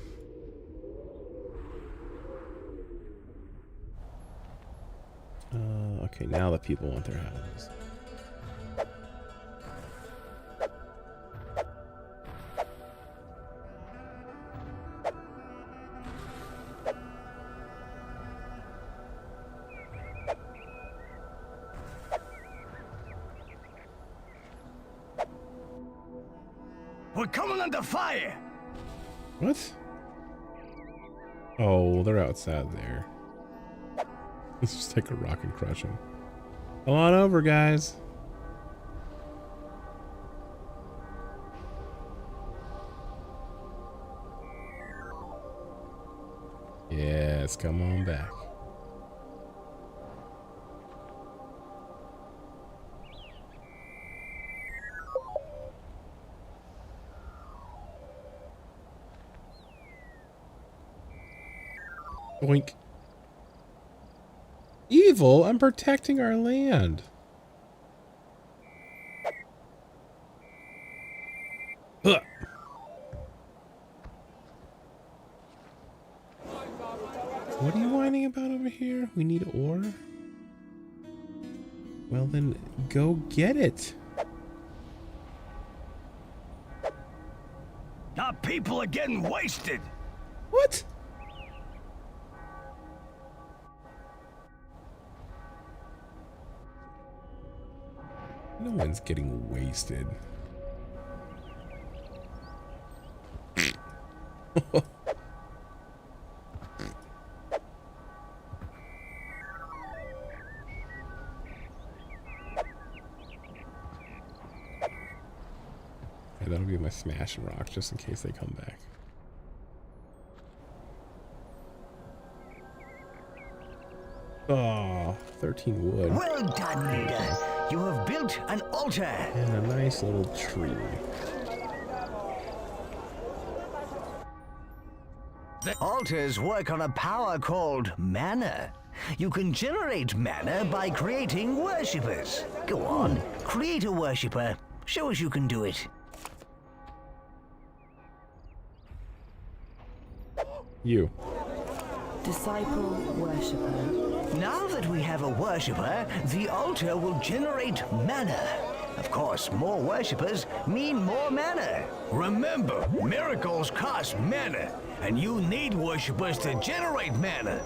Okay, now the people want their houses. We're coming under fire! What? Oh, they're outside there. Let's just take a rock and crush them. Come on over, guys. Yes, come on back. Boink. Evil? I'm protecting our land. Ugh. What are you whining about over here? We need ore? Well then, go get it. Our people are getting wasted! What? No one's getting wasted. Okay, that'll be my smash and rock just in case they come back. Oh, 13 wood. Well done, leader. You have built an altar. And a nice little tree. The altars work on a power called mana. You can generate mana by creating worshippers. Go on, create a worshipper. Show us you can do it. You. Disciple worshipper. Now that we have a worshipper, the altar will generate mana. Of course, more worshippers mean more mana. Remember, miracles cost mana, and you need worshippers to generate mana.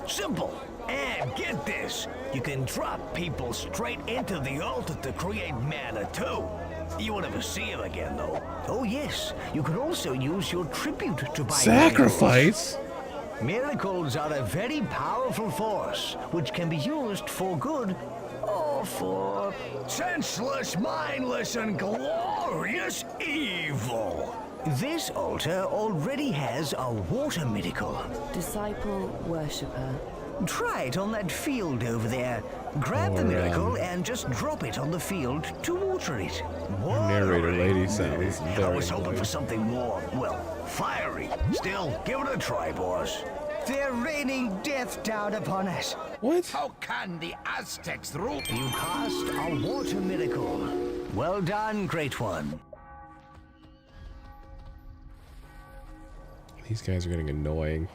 Simple. And get this, you can drop people straight into the altar to create mana too. You won't ever see them again, though. Oh yes, you can also use your tribute to buy Sacrifice? Miracles are a very powerful force, which can be used for good or for senseless, mindless, and glorious evil. This altar already has a water miracle. Disciple worshipper. Try it on that field over there. Grab the miracle and just drop it on the field to water it. Narrator lady sounds very I was hoping annoyed. for something more, well, fiery. Still, give it a try, boss. They're raining death down upon us. What? How can the Aztecs rule? You cast a water miracle. Well done, Great One. These guys are getting annoying.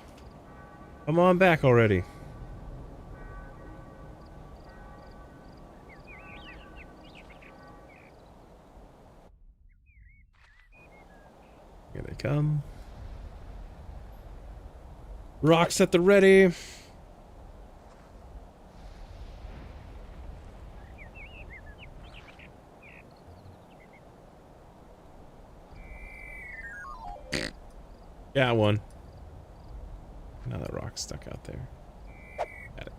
Come on back already. Here they come. Rocks at the ready. Got one. Another rock stuck out there. Got it.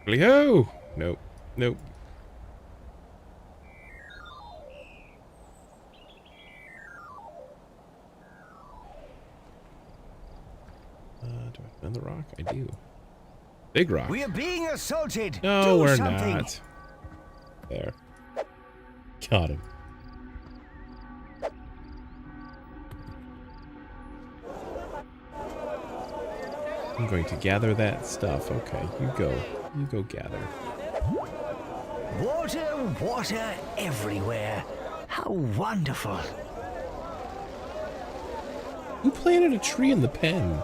Leo! Nope. Nope. Do I have another rock? I do. Big rock. We're being assaulted. No, Do we're something. not. There. Got him. I'm going to gather that stuff. Okay, you go. You go gather. Water, water everywhere. How wonderful. Who planted a tree in the pen?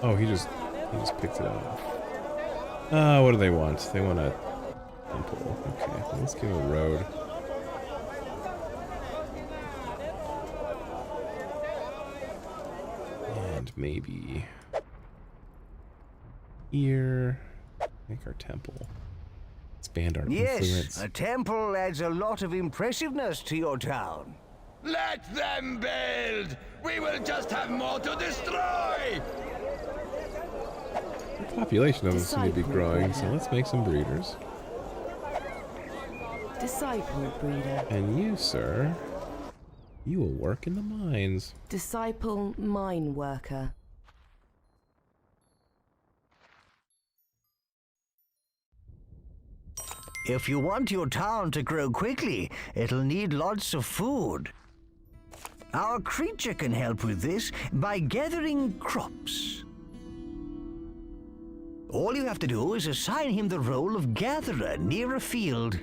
Oh, he just picked it up. What do they want? They want a temple. Okay, let's give a road. And maybe here, make our temple. Expand our Yes, influence. a temple adds a lot of impressiveness to your town. Let them build! We will just have more to destroy! The population doesn't seem to be growing, so let's make some breeders. Disciple breeder. And you, sir, you will work in the mines. Disciple mine worker. If you want your town to grow quickly, it'll need lots of food. Our creature can help with this by gathering crops. All you have to do is assign him the role of gatherer near a field.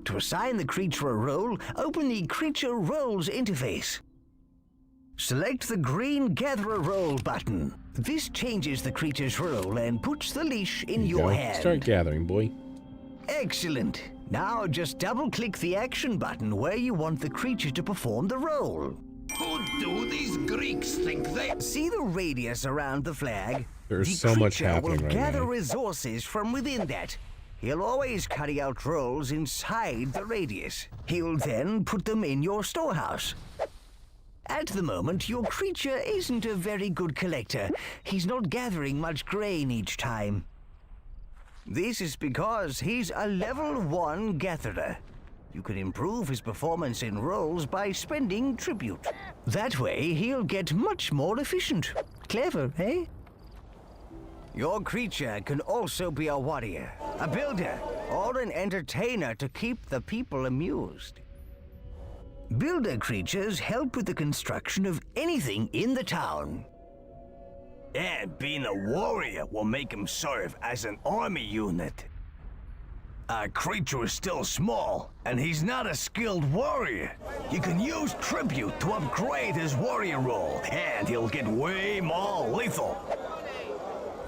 To assign the creature a role, open the Creature Roles interface. Select the green Gatherer Role button. This changes the creature's role and puts the leash in your hand. Start gathering, boy. Excellent. Now just double-click the action button where you want the creature to perform the role. Who do these Greeks think they... See the radius around the flag? There's so much The creature happening will right gather now. resources from within that. He'll always carry out roles inside the radius. He'll then put them in your storehouse. At the moment, your creature isn't a very good collector. He's not gathering much grain each time. This is because he's a level 1 gatherer. You can improve his performance in roles by spending tribute. That way, he'll get much more efficient. Clever, eh? Your creature can also be a warrior, a builder, or an entertainer to keep the people amused. Builder creatures help with the construction of anything in the town. And being a warrior will make him serve as an army unit. Our creature is still small, and he's not a skilled warrior. You can use tribute to upgrade his warrior role, and he'll get way more lethal.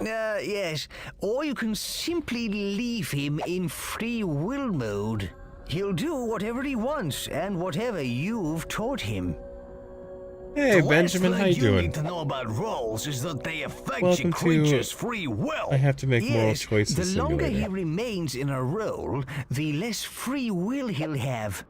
Yes. Or you can simply leave him in free will mode. He'll do whatever he wants and whatever you've taught him. Hey, The Benjamin, last how thing you doing? need to know about roles is that they affect Welcome your to- creature's free will. I have to make moral Yes, choices the longer simulator. he remains in a role, the less free will he'll have.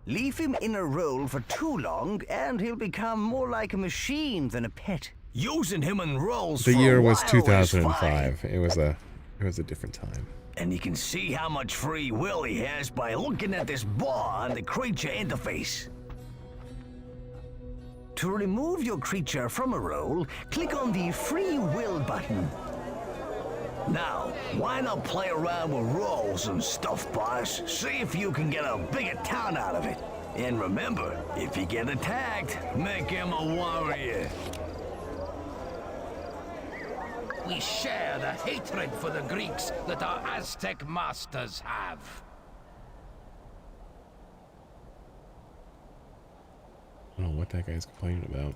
Leave him in a role for too long, and he'll become more like a machine than a pet. Using him in roles The for year a was while is 2005. fine. It was a different time. And you can see how much free will he has by looking at this bar on the creature interface. To remove your creature from a role, click on the Free Will button. Now, why not play around with roles and stuff, boss? See if you can get a bigger town out of it. And remember, if you get attacked, make him a warrior. We share the hatred for the Greeks that our Aztec masters have. I don't know what that guy's complaining about.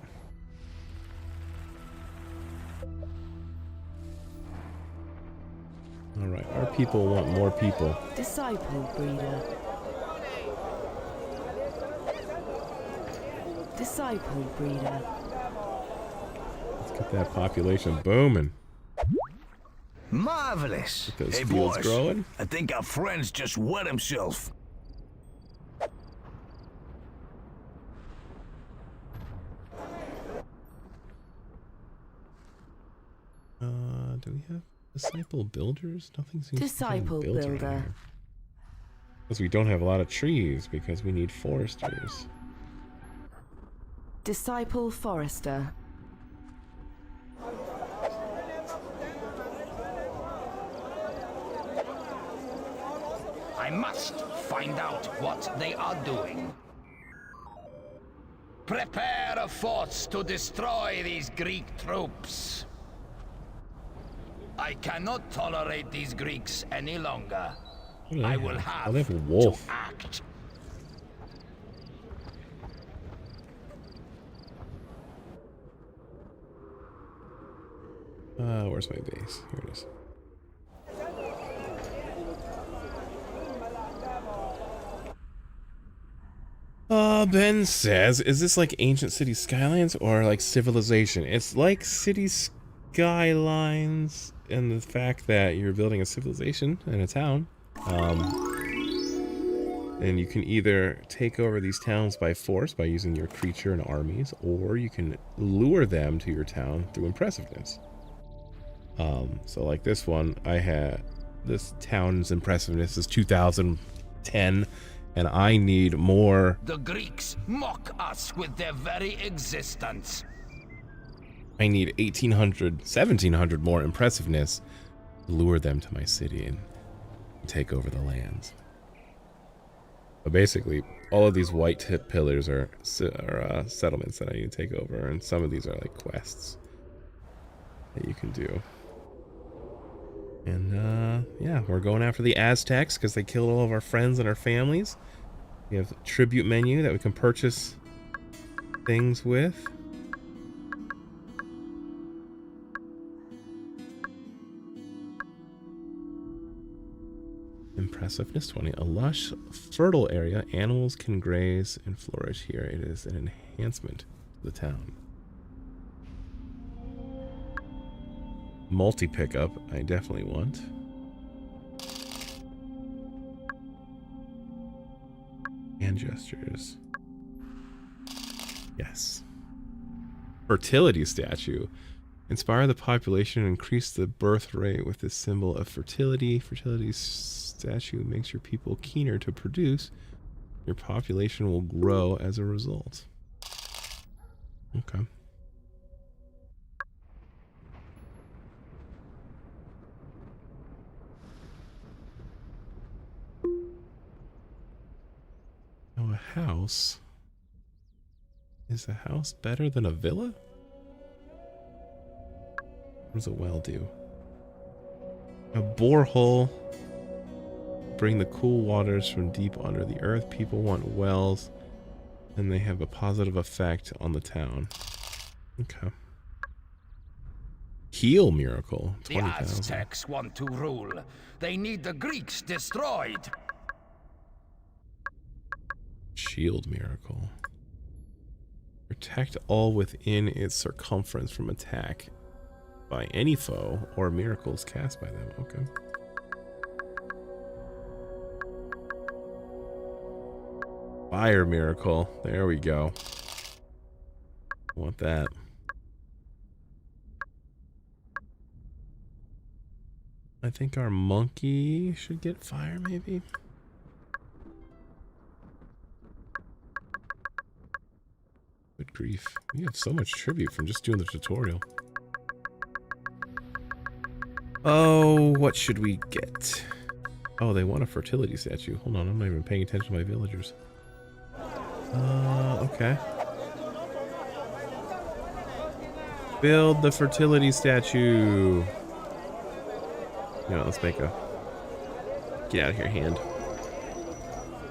Alright, our people want more people. Disciple breeder. Disciple breeder. Let's get that population booming. Marvelous. Get those Hey, fields boss, growing. I think our friend's just wet himself. Do we have disciple builders? Nothing seems Disciple to be built around builder. here. Because we don't have a lot of trees because we need foresters. Disciple forester. I must find out what they are doing. Prepare a force to destroy these Greek troops. I cannot tolerate these Greeks any longer. I will have a wolf. to act. Where's my base? Here it is. Ben says, is this like ancient city skylines or like civilization? It's like city skylines and the fact that you're building a civilization in a town. And you can either take over these towns by force by using your creature and armies, or you can lure them to your town through impressiveness. So like this one, this town's impressiveness is 2010. And I need more. The Greeks mock us with their very existence. I need 1800, 1700 more impressiveness to lure them to my city and take over the lands. But basically, all of these white tip pillars are settlements that I need to take over, and some of these are like quests that you can do. And yeah, we're going after the Aztecs because they killed all of our friends and our families. We have a tribute menu that we can purchase things with. Impressiveness 20. A lush, fertile area. Animals can graze and flourish here. It is an enhancement to the town. Multi-pickup, I definitely want. Hand gestures. Yes. Fertility statue. Inspire the population and increase the birth rate with this symbol of fertility. Fertility statue makes your people keener to produce. Your population will grow as a result. Okay. Oh, a house. Is a house better than a villa? What does a well do? A borehole. Bring the cool waters from deep under the earth. People want wells, and they have a positive effect on the town. Okay. Heal miracle. The 20,000. Aztecs want to rule. They need the Greeks destroyed. Shield miracle. Protect all within its circumference from attack by any foe or miracles cast by them. Okay. Fire miracle. There we go. I want that. I think our monkey should get fire, maybe. Good grief. We have so much tribute from just doing the tutorial. Oh, what should we get? Oh, they want a fertility statue. Hold on, I'm not even paying attention to my villagers. Okay. Build the fertility statue. You know, let's make a... Get out of here, hand.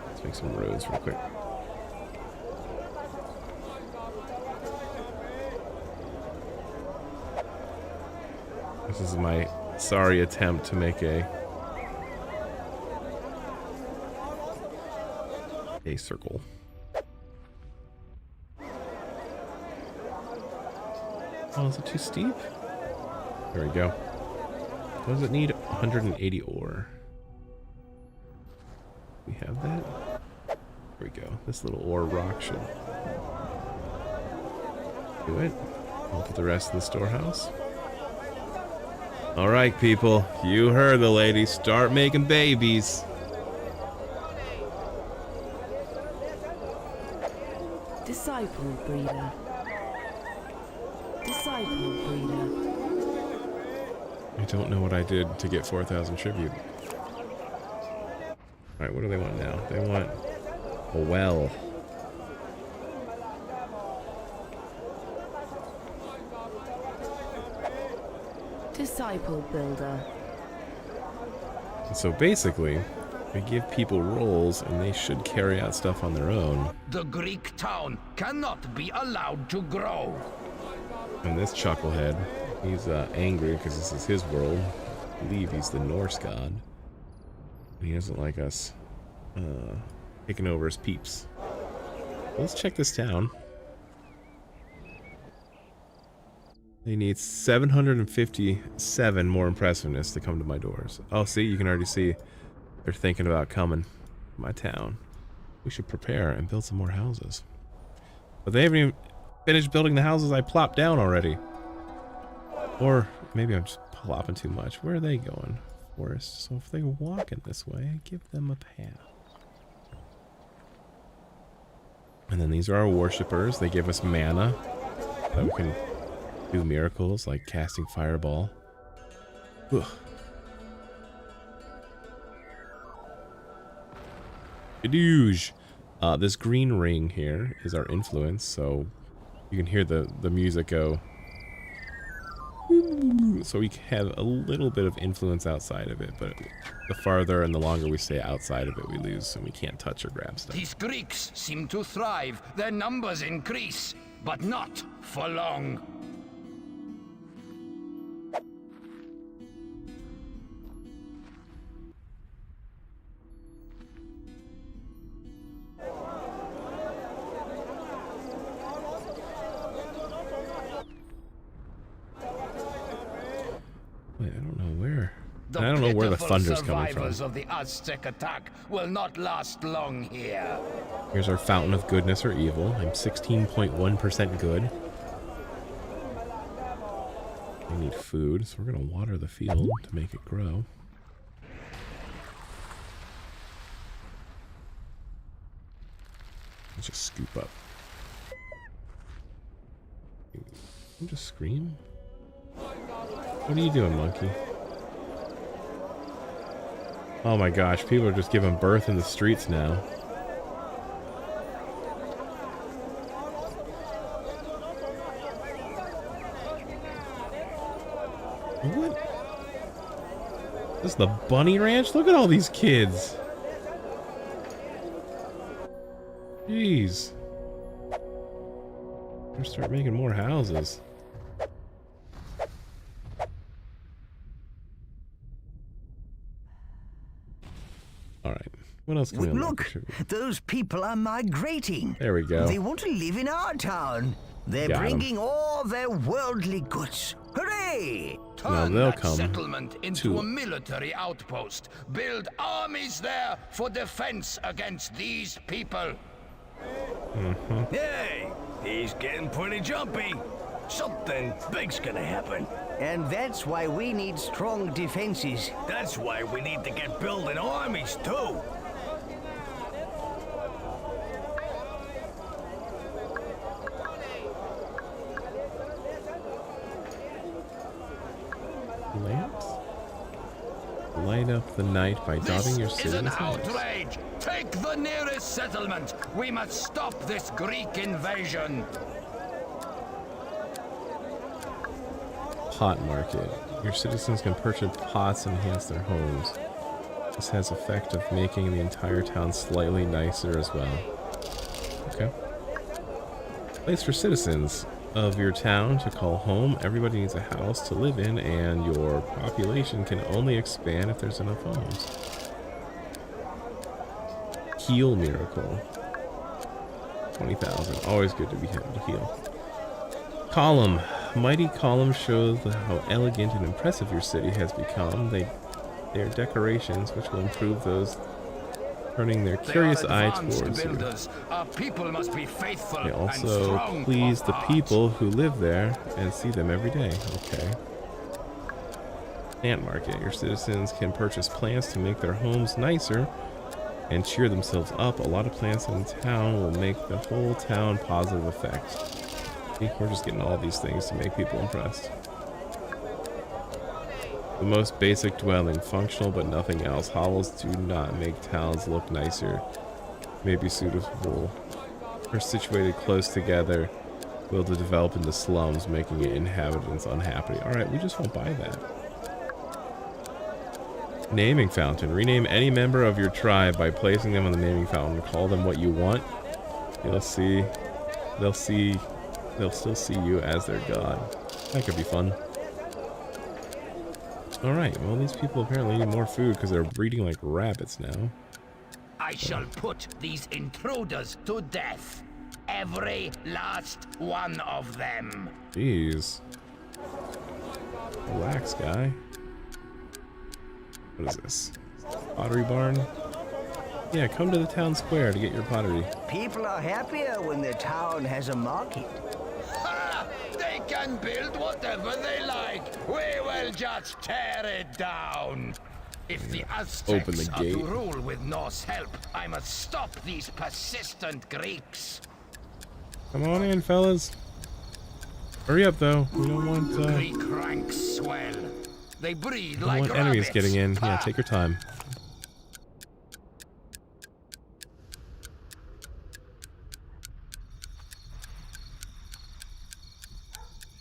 Let's make some roads real quick. This is my sorry attempt to make a circle. Oh, is it too steep? There we go. What does it need? 180 ore. We have that? There we go. This little ore rock should do it. I'll put the rest in the storehouse. All right, people. You heard the lady. Start making babies. Disciple breeder. Disciple breeder. I don't know what I did to get 4,000 tribute. Alright, what do they want now? They want a well. Disciple builder. So basically, we give people roles and they should carry out stuff on their own. The Greek town cannot be allowed to grow. And this chucklehead, he's angry because this is his world. I believe he's the Norse god. He doesn't like us taking over his peeps. Let's check this town. They need 757 more impressiveness to come to my doors. Oh, see, you can already see they're thinking about coming to my town. We should prepare and build some more houses. But they haven't even finished building the houses I plopped down already. Or maybe I'm just plopping too much. Where are they going? Forest. So if they're walking this way, I give them a path. And then these are our worshippers. They give us mana that we can do miracles like casting fireball. Ugh. Gadoosh. This green ring here is our influence, so you can hear the music go. So we have a little bit of influence outside of it, but the farther and the longer we stay outside of it, we lose, and we can't touch or grab stuff. These Greeks seem to thrive. Their numbers increase, but not for long. Wait, I don't know where. I don't know where the thunder's coming from. Survivors of the Aztec attack will not last long here. Here's our fountain of goodness or evil. I'm 16.1% good. I need food, so we're gonna water the field to make it grow. Let's just scoop up. You just scream? What are you doing, monkey? Oh my gosh, people are just giving birth in the streets now. What? This is the bunny ranch? Look at all these kids. Jeez. We're start making more houses. Alright. What else can we unlock? Look, those people are migrating. There we go. They want to live in our town. They're bringing all their worldly goods. Hooray! Turn that settlement into a military outpost. Build armies there for defense against these people. Hey, he's getting pretty jumpy. Something big's gonna happen. And that's why we need strong defenses. That's why we need to get building armies, too. Lamps? Light up the night by dotting your This is an city's lights. outrage! Take the nearest settlement! We must stop this Greek invasion! Pot market. Your citizens can purchase pots and enhance their homes. This has effect of making the entire town slightly nicer as well. Okay. Place for citizens of your town to call home. Everybody needs a house to live in, and your population can only expand if there's enough homes. Heal miracle. 20,000. Always good to be able to heal. Column. Mighty columns show how elegant and impressive your city has become. They are decorations which will improve those turning their curious eye towards you. Our people must be faithful They and also strong please of the heart. people who live there and see them every day. Okay. Plant market. Your citizens can purchase plants to make their homes nicer and cheer themselves up. A lot of plants in town will make the whole town positive effect. See, we're just getting all these things to make people impressed. The most basic dwelling, functional but nothing else. Hovels do not make towns look nicer. May be suitable. Are situated close together. Will to develop into slums, making it inhabitants unhappy. Alright, we just won't buy that. Naming fountain. Rename any member of your tribe by placing them on the naming fountain. Call them what you want. They'll still see you as their god. That could be fun. Alright, well these people apparently need more food because they're breeding like rabbits now. I shall put these intruders to death. Every last one of them. Jeez. Relax, guy. What is this? Pottery barn? Yeah, come to the town square to get your pottery. People are happier when the town has a market. Ha! They can build whatever they like. We will just tear it down. If the Aztecs are to rule with Norse help, I must stop these persistent Greeks. Come on in, fellas. Hurry up, though. We don't want Greek ranks swell. They breed don't like want enemies rabbits. getting in. Yeah, take your time.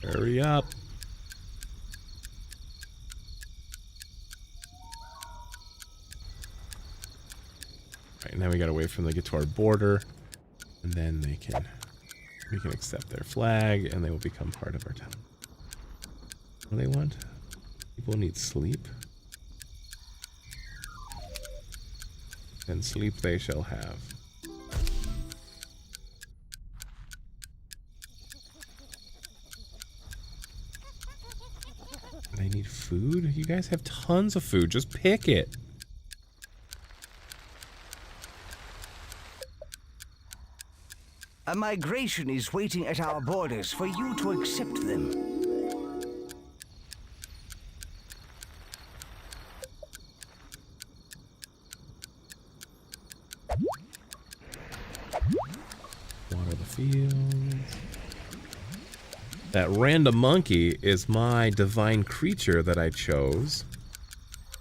Hurry up. Right, now we gotta wait for them to get to our border, and then we can accept their flag, and they will become part of our town. What do they want? People need sleep. And sleep they shall have. They need food? You guys have tons of food. Just pick it. A migration is waiting at our borders for you to accept them. Water the fields. That random monkey is my divine creature that I chose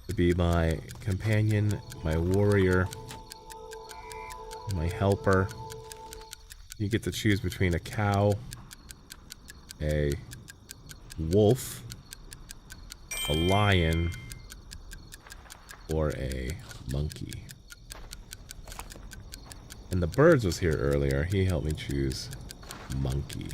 to be my companion, my warrior, my helper. You get to choose between a cow, a wolf, a lion, or a monkey. And the birds was here earlier. He helped me choose monkey.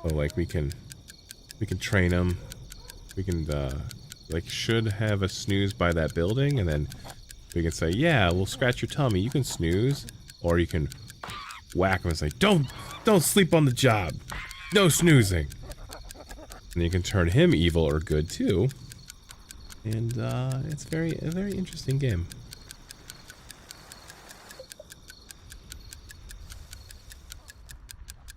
So like we can train him. We can like should have a snooze by that building, and then we can say, yeah, we'll scratch your tummy, you can snooze. Or you can whack him and say, don't sleep on the job, no snoozing. And you can turn him evil or good too. And it's a very interesting game.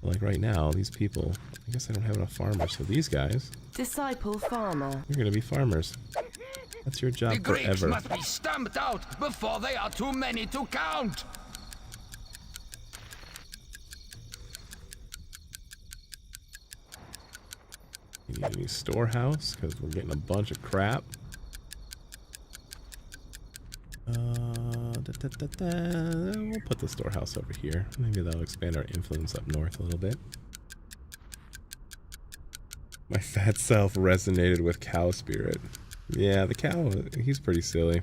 Like right now, these people, I guess I don't have enough farmers, so these guys, Disciple farmer. you're gonna be farmers. That's your job The Greeks forever. must be stamped out before they are too many to count. You need a new storehouse, because we're getting a bunch of crap. We'll put the storehouse over here. Maybe that'll expand our influence up north a little bit. My fat self resonated with cow spirit. Yeah, the cow, he's pretty silly. In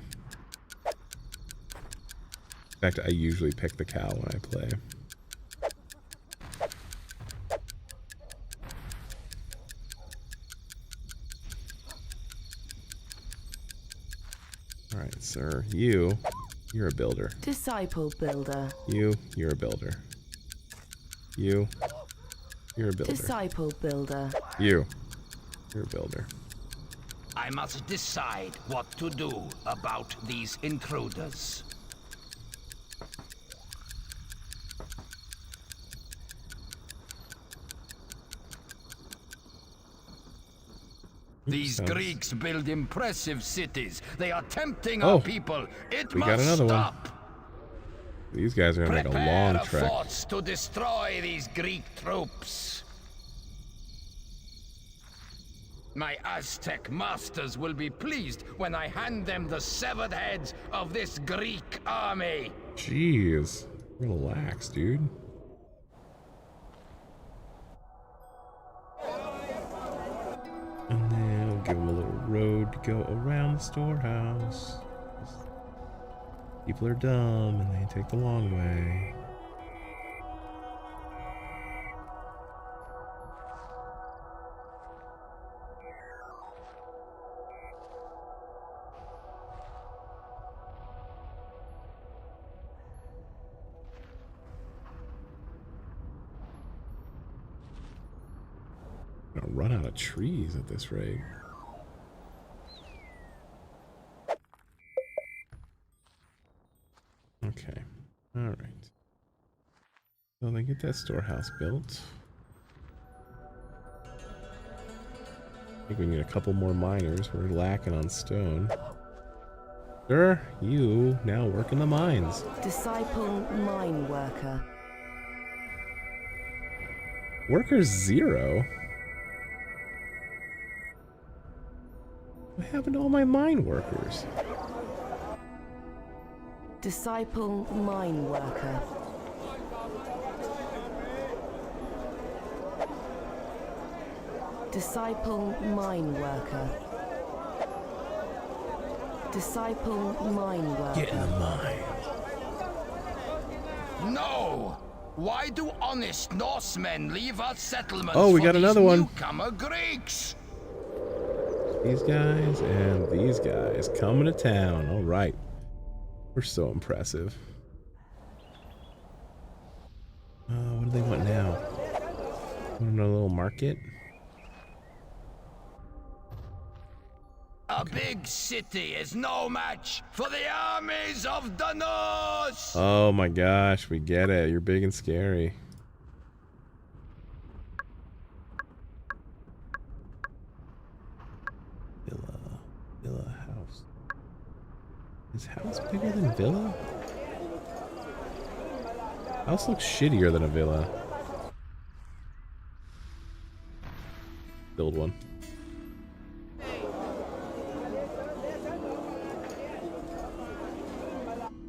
fact, I usually pick the cow when I play. Alright, sir. You're a builder. Disciple builder. You're a builder. You're a builder. Disciple builder. You're a builder. I must decide what to do about these intruders. These Sounds- Greeks build impressive cities. They are tempting Oh, our people. It we got must another one. stop. These guys are gonna make a Prepare long trek. forts to destroy these Greek troops. My Aztec masters will be pleased when I hand them the severed heads of this Greek army. Jeez. Relax, dude. And then we'll give them a little road to go around the storehouse. People are dumb and they take the long way. Gonna run out of trees at this rate. Okay. Alright. So they get that storehouse built. I think we need a couple more miners. We're lacking on stone. Sir, you now work in the mines. Disciple mine worker. Worker 0? What happened to all my mine workers? Disciple mine worker. Disciple mine worker. Disciple mine worker. Get in the mine. No! Why do honest Norsemen leave our settlements Oh, we for got these another one. newcomer Greeks? These guys and these guys coming to town. All right. We're so impressive. What do they want now? Want another little market? A big city is no match for the armies of the Norse! Oh my gosh, we get it. You're big and scary. Villa house. Is house bigger than villa? House looks shittier than a villa. Build one.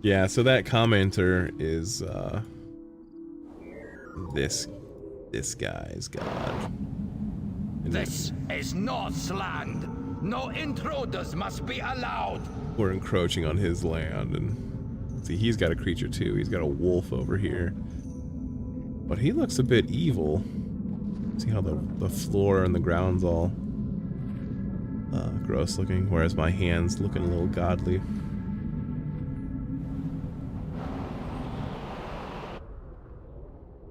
Yeah, so that commenter is this guy's god. And This is Norse land. No intruders must be allowed. we're encroaching on his land, and see, he's got a creature too. He's got a wolf over here, but he looks a bit evil. See how the floor and the ground's all gross looking, whereas my hand's looking a little godly.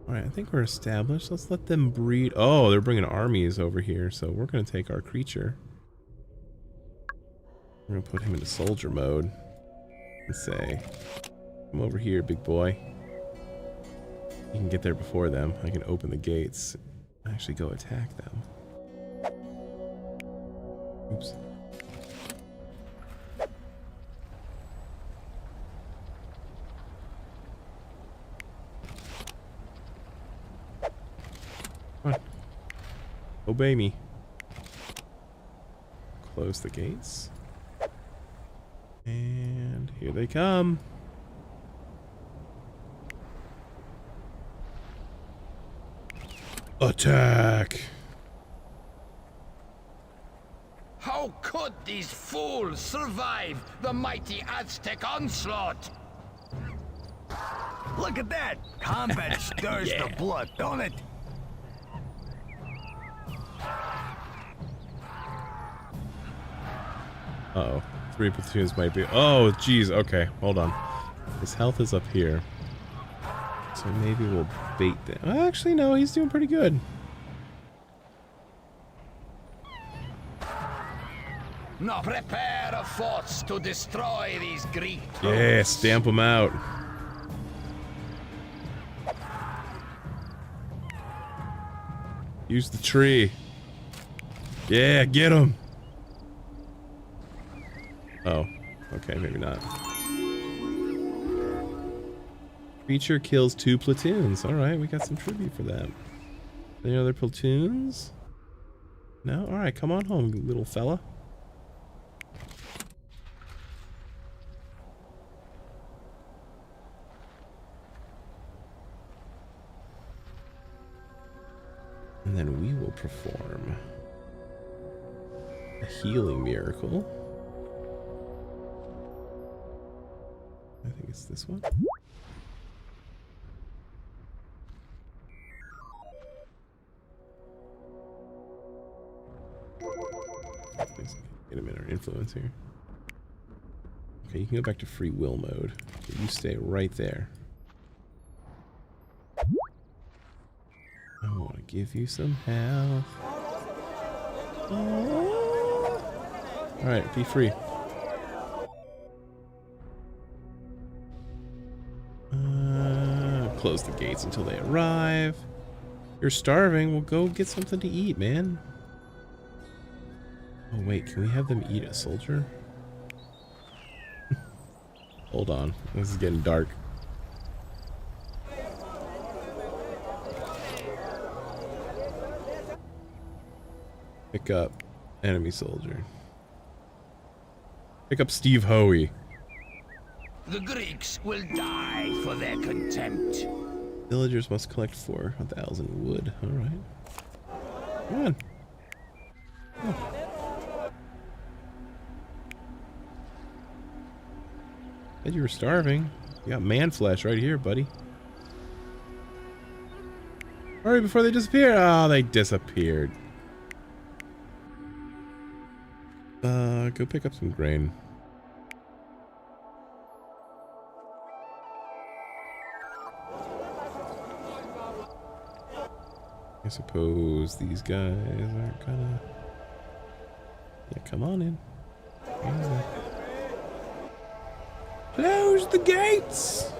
Alright, I think we're established. Let's let them breed. Oh, they're bringing armies over here, so we're going to take our creature. We're going to put him into soldier mode and say, come over here, big boy. You can get there before them. I can open the gates and actually go attack them. Oops. Come on. Obey me. Close the gates. And here they come. Attack! How could these fools survive the mighty Aztec onslaught? Look at that! Combat stirs the blood, don't it? Uh-oh. 3 platoons might be... Oh, geez. Okay, hold on. His health is up here. So maybe we'll bait them. Actually, no, he's doing pretty good. Now prepare forts to destroy these Greek troops. Yeah, stamp them out. Use the tree. Yeah, get him. Oh, okay, maybe not. Creature kills 2 platoons. Alright, we got some tribute for that. Any other platoons? No? Alright, come on home, little fella. And then we will perform a healing miracle. I think it's this one. Get him in our influence here. Okay, you can go back to free will mode. Okay, you stay right there. I want to give you some health. Alright, be free. Close the gates until they arrive. You're starving. Well, go get something to eat, man. Oh, wait. Can we have them eat a soldier? Hold on. This is getting dark. Pick up enemy soldier. Pick up Steve Hoey. The Greeks will die for their contempt. Villagers must collect 4,000 wood. Alright. Come on. Oh. Said you were starving. You got man flesh right here, buddy. Hurry before they disappear. Oh, they disappeared. Go pick up some grain. I suppose these guys aren't gonna... Yeah, come on in. Yeah. Close the gates!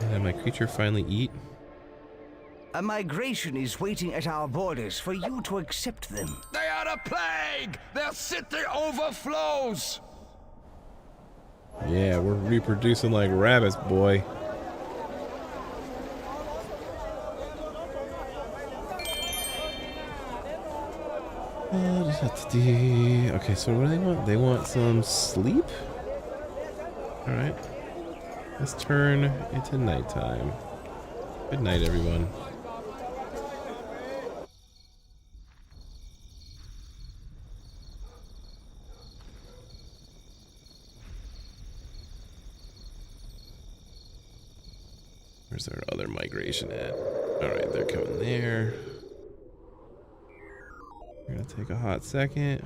And then my creature finally eat. A migration is waiting at our borders for you to accept them. They are a plague! Their city overflows! Yeah, we're reproducing like rabbits, boy. Okay, so what do they want? They want some sleep? Alright. Let's turn into nighttime. Good night, everyone. Where's our other migration at? Alright, they're coming there. We're gonna take a hot second.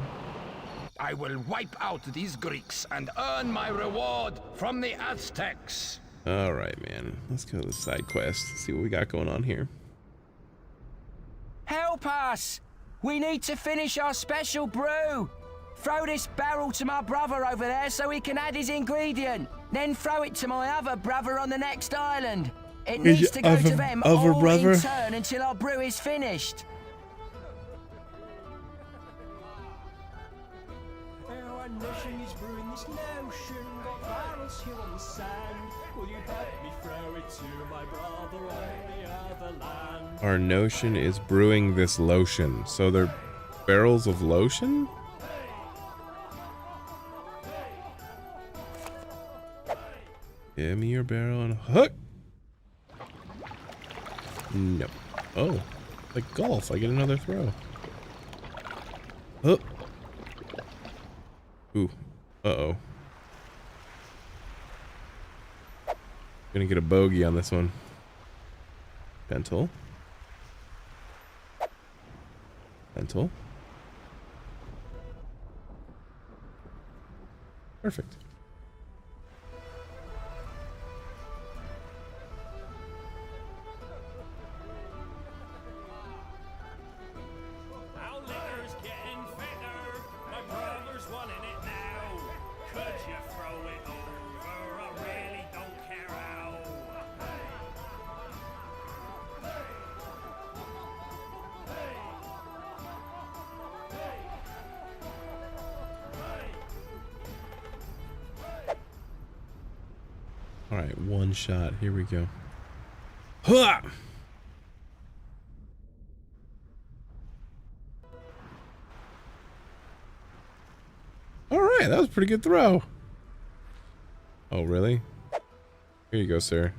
I will wipe out these Greeks and earn my reward from the Aztecs. Alright, man. Let's go to the side quest. See what we got going on here. Help us! We need to finish our special brew. Throw this barrel to my brother over there so he can add his ingredient. Then throw it to my other brother on the next island. It needs to go to them all in turn until our brew is finished. Our nation is brewing this notion. Got barrels here on the sand. Will you help me throw it to my brother on the other land? Our notion is brewing this lotion. So they're barrels of lotion? Give me your barrel and hook. No. Oh, like golf. I get another throw. Oh. Ooh. Uh-oh. Gonna get a bogey on this one. Gentle. Gentle. Perfect. Alright, one shot. Here we go. Huh! Alright, that was a pretty good throw. Oh, really? Here you go, sir.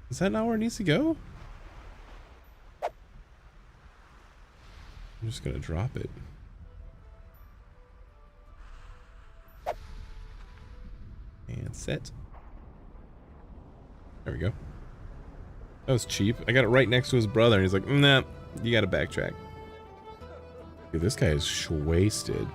Is that not where it needs to go? I'm just gonna drop it. And set. There we go. That was cheap. I got it right next to his brother, and he's like, nah, you gotta backtrack. Dude, this guy is wasted.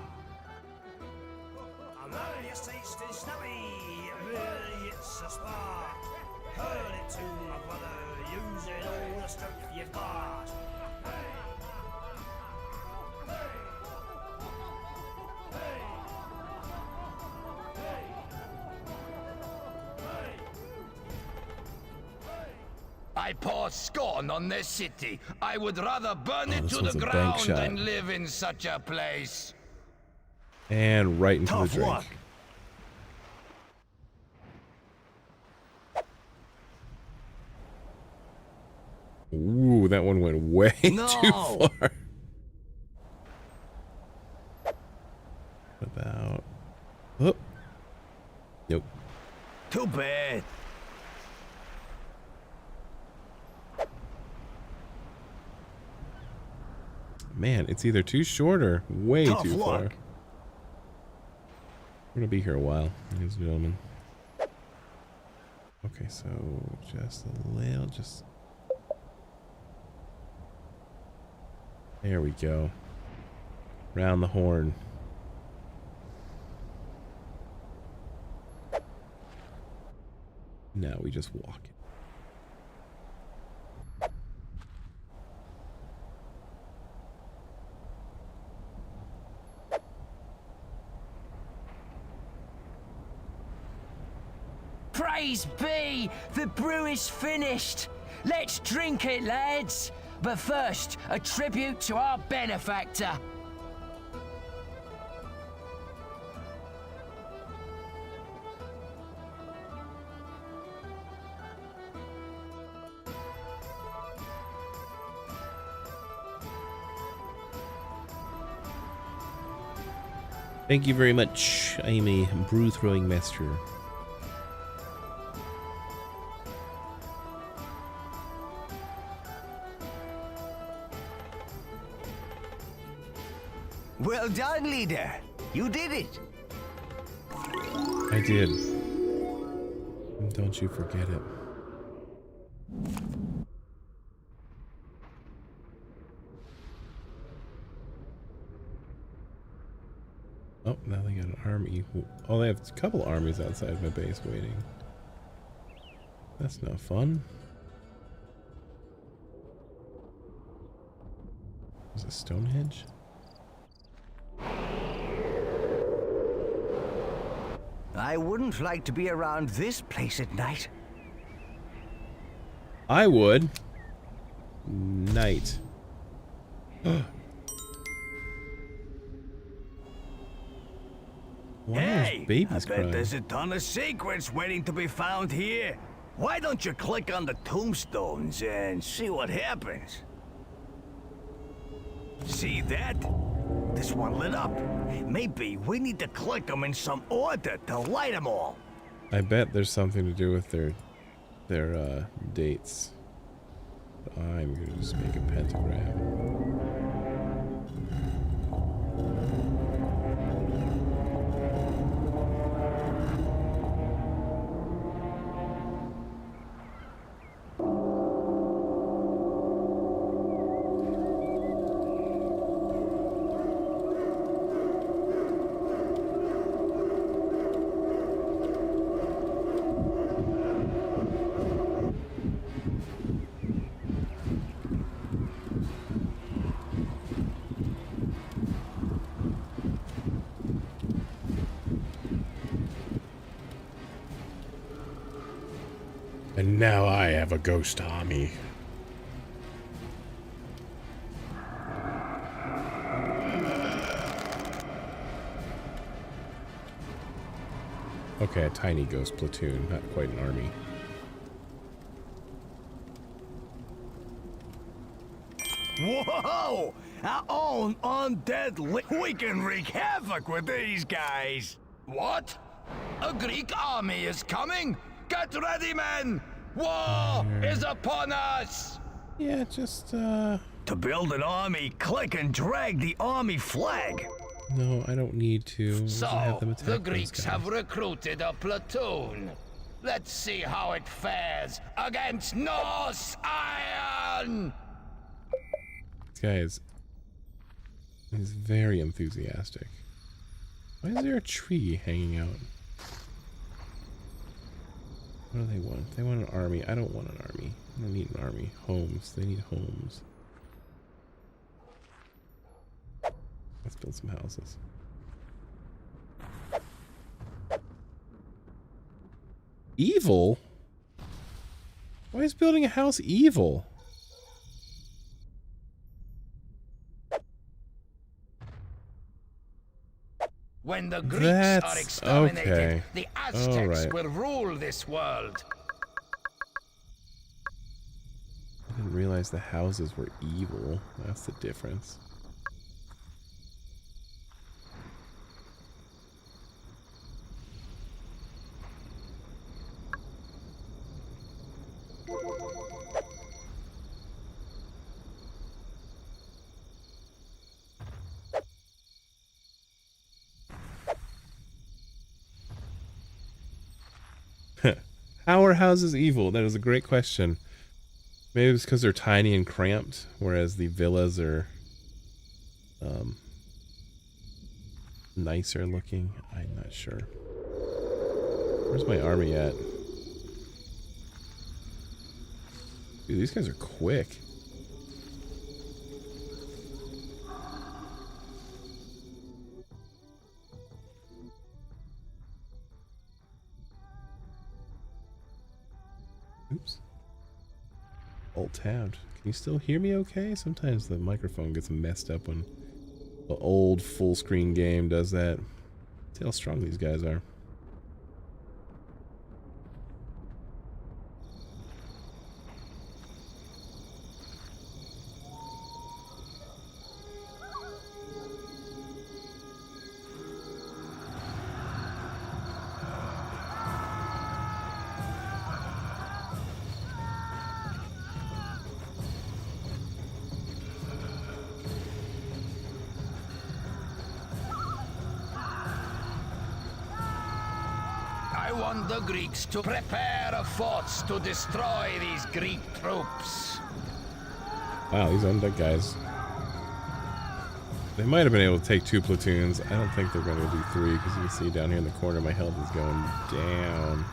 I pour scorn on this city. I would rather burn it to was the a bank ground shot. than live in such a place. And right into the drink. Luck. Ooh, that one went way No. too far. About. Oh. Nope. Too bad. Man, it's either too short or way Tough too far. luck. We're gonna be here a while, ladies and gentlemen. Okay, so just a little, just. There we go. Round the horn. Now we just walk it. Praise be! The brew is finished! Let's drink it, lads! But first, a tribute to our benefactor. Thank you very much. I am a brew throwing master. Well done, leader. You did it. I did. Don't you forget it. Oh, now they got an army. Oh, they have a couple armies outside my base waiting. That's no fun. Is it Stonehenge? I wouldn't like to be around this place at night. I would. Night. Why are Hey, those babies I bet crying? there's a ton of secrets waiting to be found here. Why don't you click on the tombstones and see what happens? See that? This one lit up. Maybe we need to click them in some order to light them all. I bet there's something to do with their dates. I'm gonna just make a pentagram. And now I have a ghost army. Okay, Okay, a tiny ghost platoon, not quite an army. Whoa! Our own undead we can wreak havoc with these guys! What? A Greek army is coming? Get ready, men! War is upon us! Yeah, just, To build an army, click and drag the army flag. No, I don't need to. So, have them attack the those Greeks guys. have recruited a platoon. Let's see how it fares against Norse Iron! This guy is... He's very enthusiastic. Why is there a tree hanging out? What do they want? They want an army. I don't want an army. I don't need an army. Homes. They need homes. Let's build some houses. Evil? Why is building a house evil? When the Greeks That's are exterminated, okay. the Aztecs Alright. will rule this world. I didn't realize the houses were evil. That's the difference. How are houses evil? That is a great question. Maybe it's because they're tiny and cramped, whereas the villas are nicer looking. I'm not sure. Where's my army at? Dude, these guys are quick. Oops. Alt-tabbed. Can you still hear me okay? Sometimes the microphone gets messed up when the old full screen game does that. See how strong these guys are. I want the Greeks to prepare a force to destroy these Greek troops. Wow, these undead guys. They might have been able to take 2 platoons. I don't think they're going to do 3 because you can see down here in the corner my health is going down.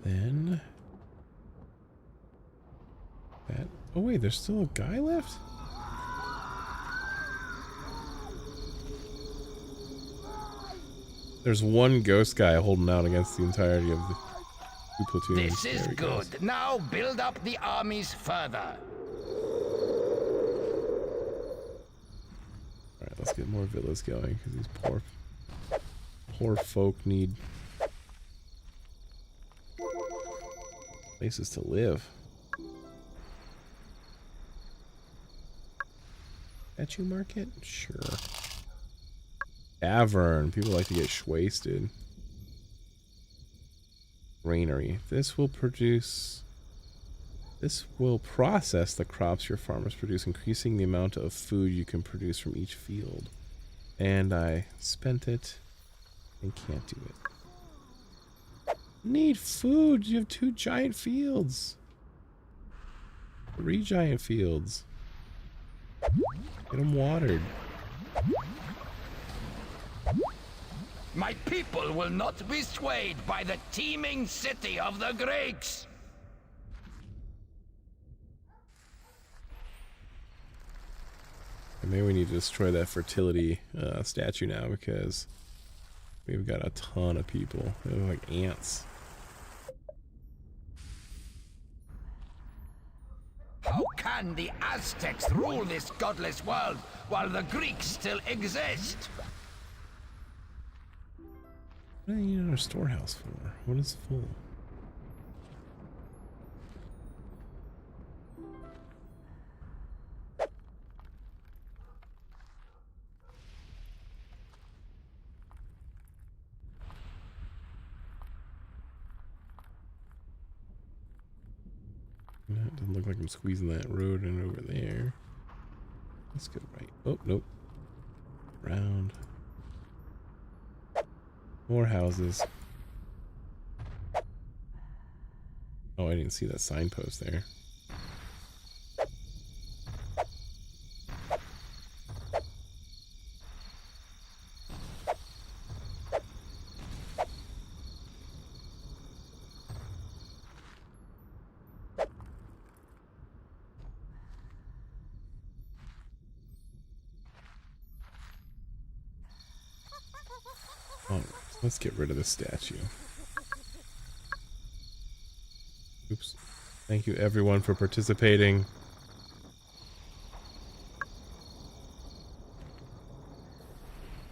Then that. Oh wait, there's still a guy left? There's one ghost guy holding out against the entirety of the 2 platoons. This is There he goes. good. Now build up the armies further. Alright, let's get more villas going because these poor folk need places to live. Statue market? Sure. Tavern. People like to get wasted. Granary. This will process the crops your farmers produce, increasing the amount of food you can produce from each field. And I spent it and can't do it. Need food. You have 2 giant fields. 3 giant fields. Get them watered. My people will not be swayed by the teeming city of the Greeks. And maybe we need to destroy that fertility statue now because we've got a ton of people. They're like ants. How can the Aztecs rule this godless world while the Greeks still exist? What do you need our storehouse for? What is full? It doesn't look like I'm squeezing that road in over there. Let's go right. Oh, nope. Round. More houses. Oh, I didn't see that signpost there. Let's get rid of the statue. Oops. Thank you everyone for participating.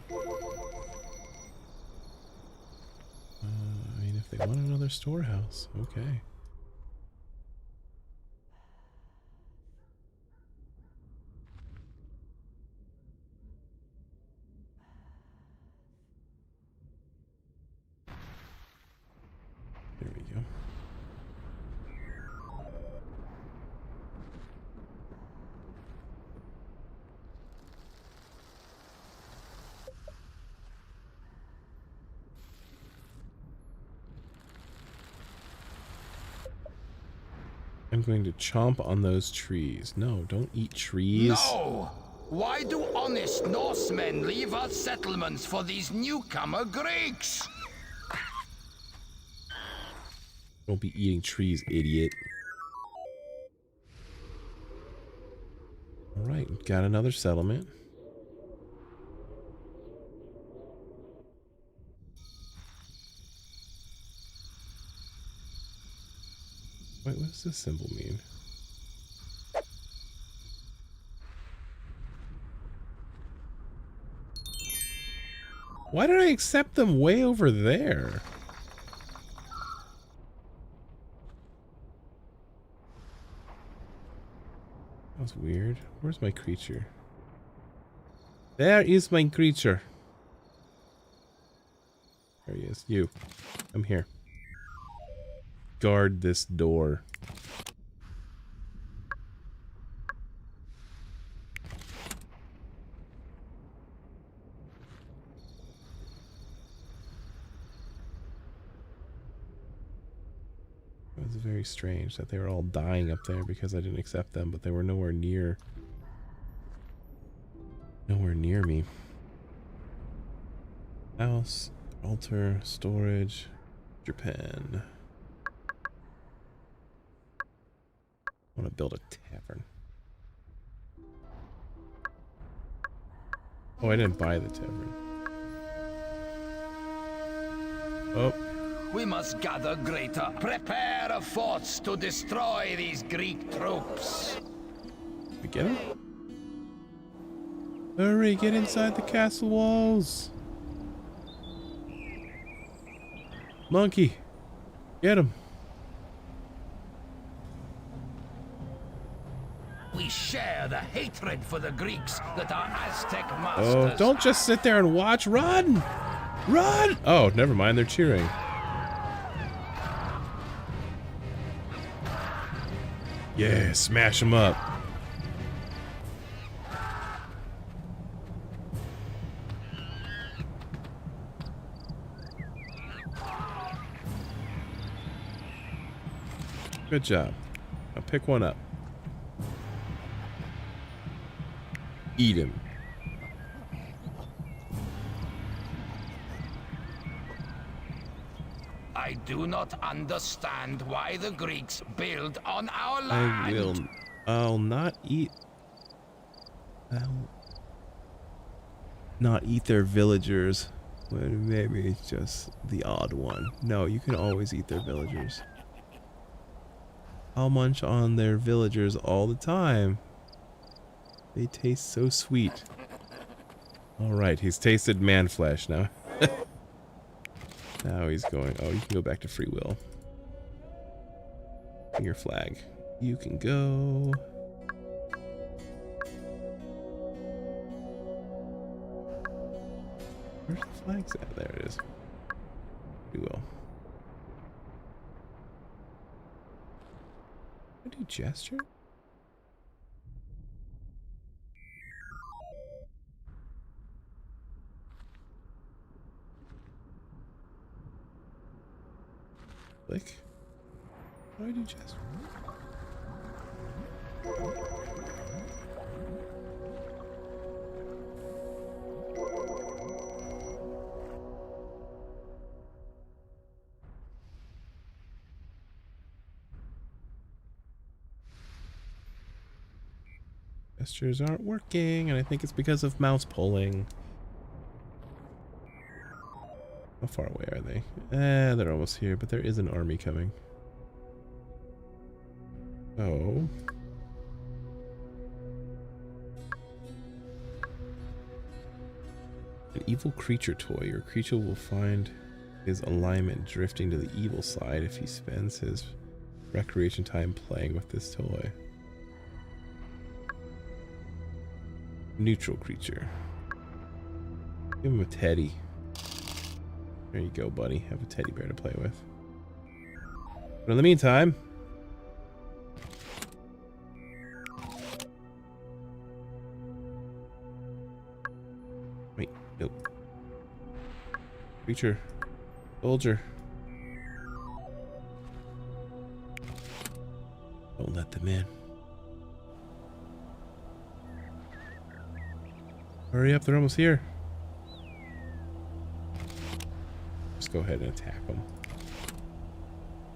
I mean, if they want another storehouse, okay. There we go. I'm going to chomp on those trees. No, don't eat trees. No! Why do honest Norsemen leave our settlements for these newcomer Greeks? Don't be eating trees, idiot. Alright, got another settlement. Wait, what does this symbol mean? Why did I accept them way over there? That was weird. Where's my creature? There is my creature. There he is. You. I'm here. Guard this door. It was very strange that they were all dying up there because I didn't accept them, but they were nowhere near me. House, altar, storage, Japan. I want to build a tavern. Oh, I didn't buy the tavern. Oh. We must gather greater. Prepare a force to destroy these Greek troops. We get him? Hurry, get inside the castle walls. Monkey, get him. We share the hatred for the Greeks that our Aztec masters. Oh, don't just sit there and watch. Run! Run! Oh, never mind. They're cheering. Yeah, smash them up. Good job. Now pick one up. Eat him. I do not understand why the Greeks build on our land. I'll not eat. not eat their villagers when maybe it's just the odd one. No, you can always eat their villagers. I'll munch on their villagers all the time. They taste so sweet. Alright, he's tasted man flesh now. Now he's going... Oh, you can go back to free will. Finger flag. You can go... Where's the flags at? There it is. Free will. Can I do gesture? Click. How do I do gesture? Gestures aren't working, and I think it's because of mouse pulling. How far away are they? They're almost here, but there is an army coming. Oh. An evil creature toy. Your creature will find his alignment drifting to the evil side if he spends his recreation time playing with this toy. Neutral creature. Give him a teddy. There you go, buddy. Have a teddy bear to play with. But in the meantime... Wait, nope. Creature. Soldier. Don't let them in. Hurry up, they're almost here. Just go ahead and attack them.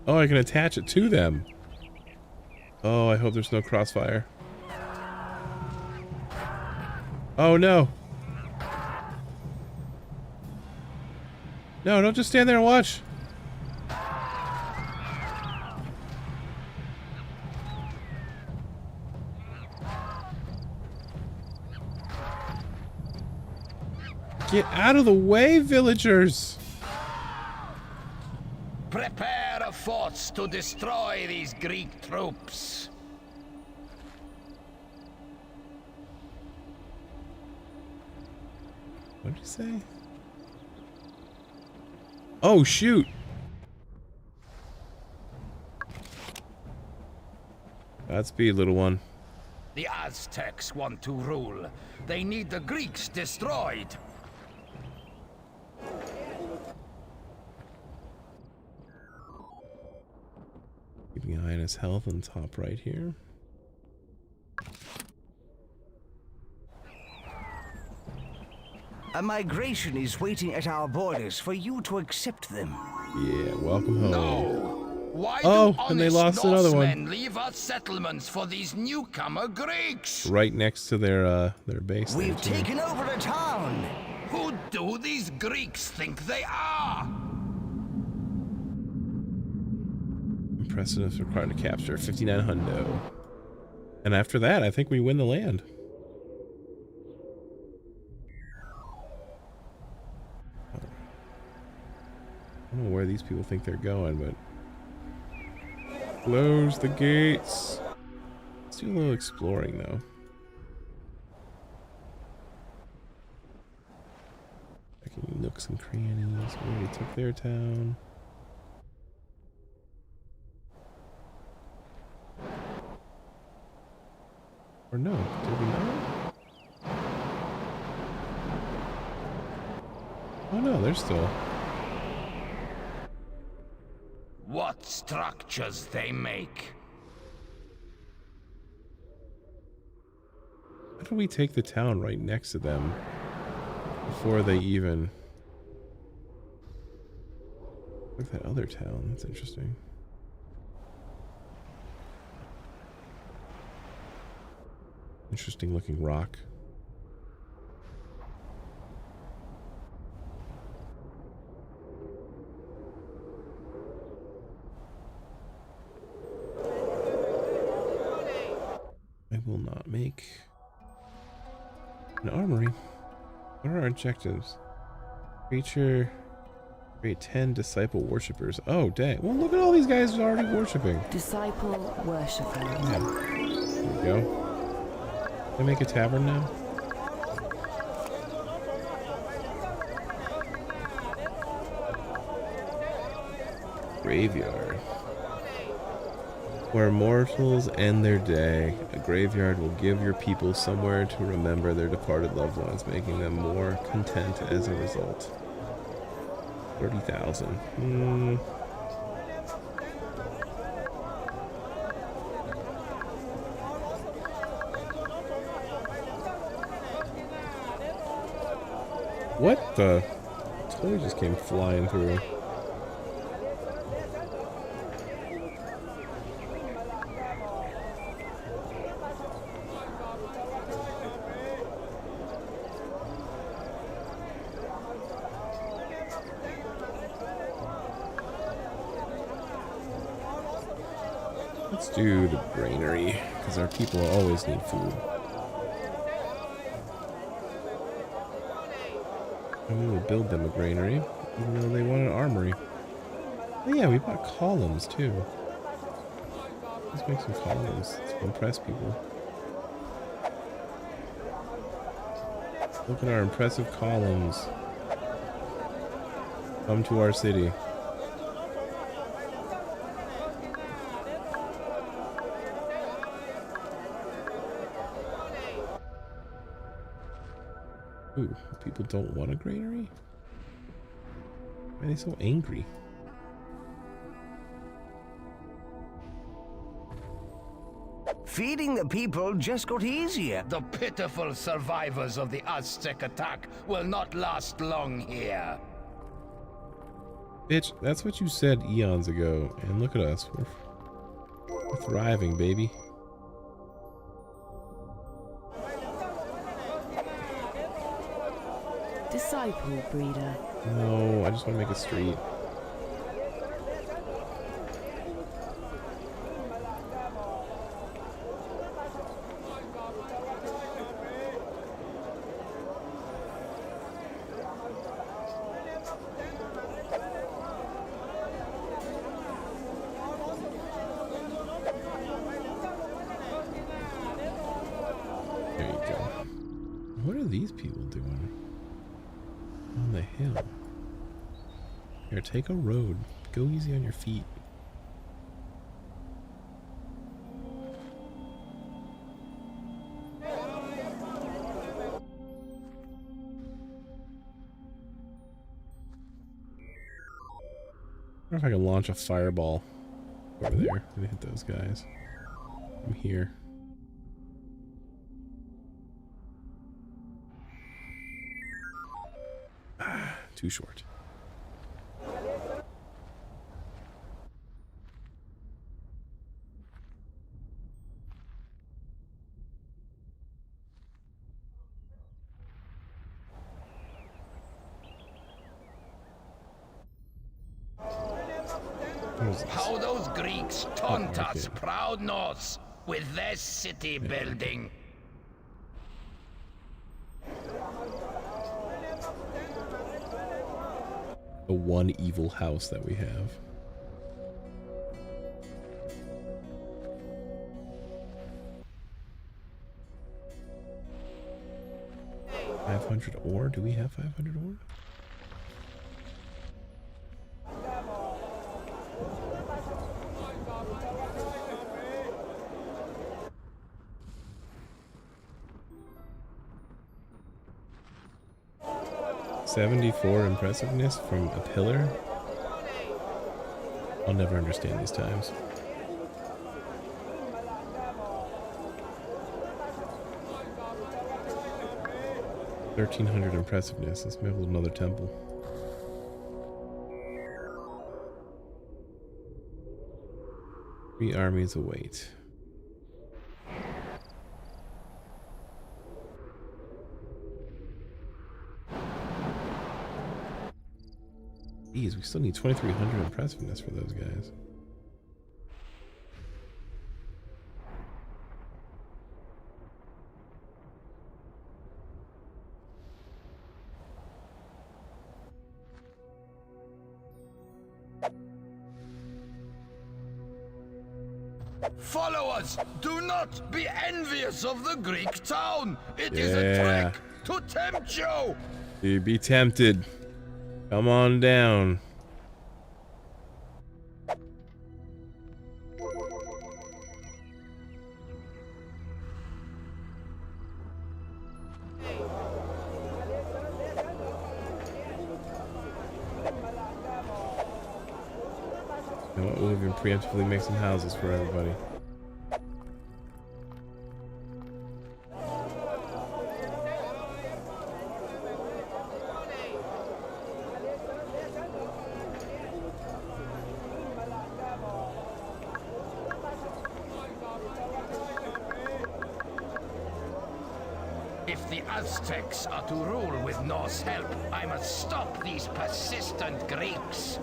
Oh, I can attach it to them. Oh, I hope there's no crossfire. Oh, no. No, don't just stand there and watch. Get out of the way, villagers! Prepare a force to destroy these Greek troops. What did you say? Oh, shoot! Godspeed, little one. The Aztecs want to rule. They need the Greeks destroyed. Keeping an eye on his health on the top right here. A migration is waiting at our borders for you to accept them. Yeah, welcome home. No. Why oh, do and they honest lost another Norsemen one. leave our settlements for these newcomer Greeks? Right next to their base. We've taken over the town. Who do these Greeks think they are? Precedence required to capture 59 hundo. And after that, I think we win the land. I don't know where these people think they're going, but... Close the gates. Let's do a little exploring, though. Checking nooks and crannies. We already took their town. Or no, did we not? Oh no, they're still... What structures they make. How do we take the town right next to them before they even... Look at that other town, that's interesting. Interesting looking rock. will not make an armory. What are our objectives? Creature, create 10 disciple worshippers. Oh, dang. Well, look at all these guys already worshipping. Disciple worshipper. Yeah. There we go. Can I make a tavern now? Graveyard. Where mortals end their day, a graveyard will give your people somewhere to remember their departed loved ones, making them more content as a result. 30,000. What the? Totally just came flying through. Let's do the granary, because our people always need food. And we will build them a granary, even though they want an armory. Oh yeah, we bought columns too. Let's make some columns to impress people. Look at our impressive columns. Come to our city. Ooh, people don't want a granary? Why are they so angry? Feeding the people just got easier. The pitiful survivors of the Aztec attack will not last long here. Bitch, that's what you said eons ago, and look at us. We're thriving, baby. Disciple breeder. No, I just want to make a street. There you go. What are these people doing? On the hill. Here, take a road. Go easy on your feet. I wonder if I can launch a fireball over there and hit those guys. I'm here. Too short. How those Greeks taunt us, proud Norse, with their city building. The one evil house that we have. $500 ore? Do we have 500 ore? $74 impressiveness from a pillar? I'll never understand these times. $1,300 impressiveness. Let's build another temple. Three armies await. Jeez, we still need 2,300 impressiveness for those guys. Follow us! Do not be envious of the Greek town! It is a trick to tempt you! You be tempted. Come on down. You know what, we'll even preemptively make some houses for everybody. If the Aztecs are to rule with Norse help, I must stop these persistent Greeks.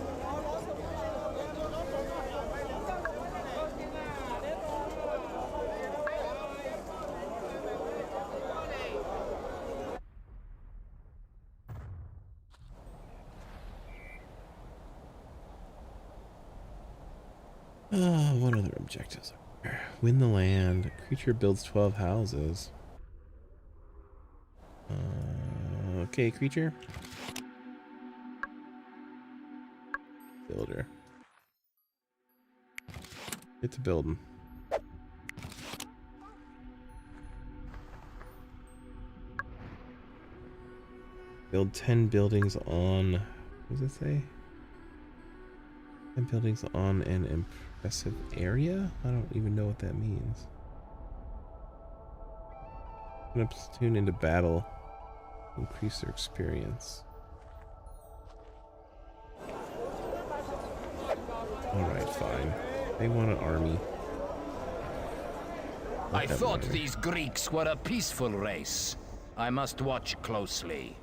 What other objectives are there? Win the land. Creature builds 12 houses. Okay, creature. Builder. Get to building. Build 10 buildings on... What does it say? 10 buildings on an impressive area? I don't even know what that means. Put a platoon into battle. Increase their experience. Alright, fine. They want an army. I thought these Greeks were a peaceful race. I must watch closely.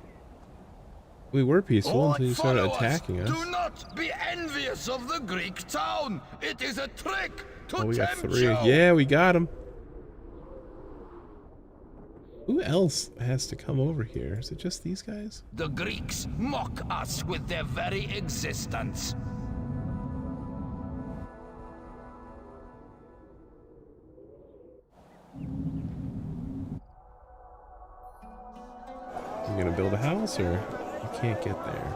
We were peaceful until you started attacking us. Do not be envious of the Greek town. It is a trick to we got tempt 3. you. Yeah, we got him. Who else has to come over here? Is it just these guys? The Greeks mock us with their very existence. You gonna build a house, or you can't get there?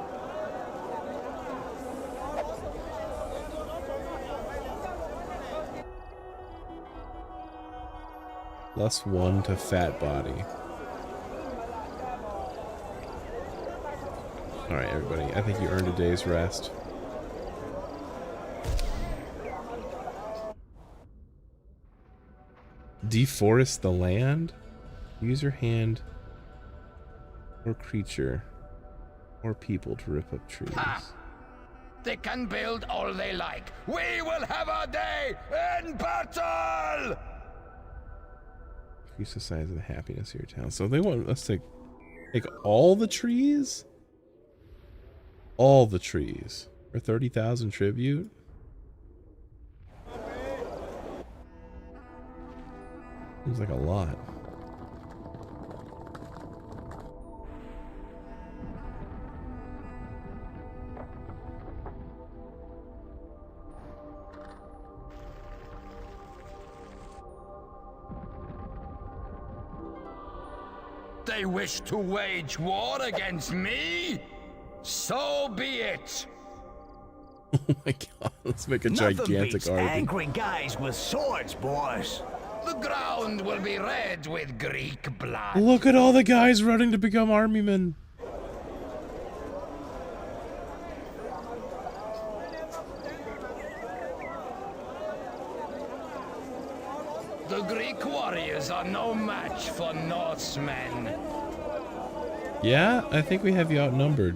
+1 to fat body. Alright, everybody. I think you earned a day's rest. Deforest the land? Use your hand or creature or people to rip up trees. They can build all they like. We will have our day in battle! Increase the size of the happiness of your town. So they want us to take all the trees? All the trees. For 30,000 tribute? Seems like a lot. They wish to wage war against me? So be it. Oh my god, let's make a gigantic army. Angry guys with swords, boys. The ground will be red with Greek blood. Look at all the guys running to become army men. The Greek warriors are no match for Norsemen. Yeah, I think we have you outnumbered.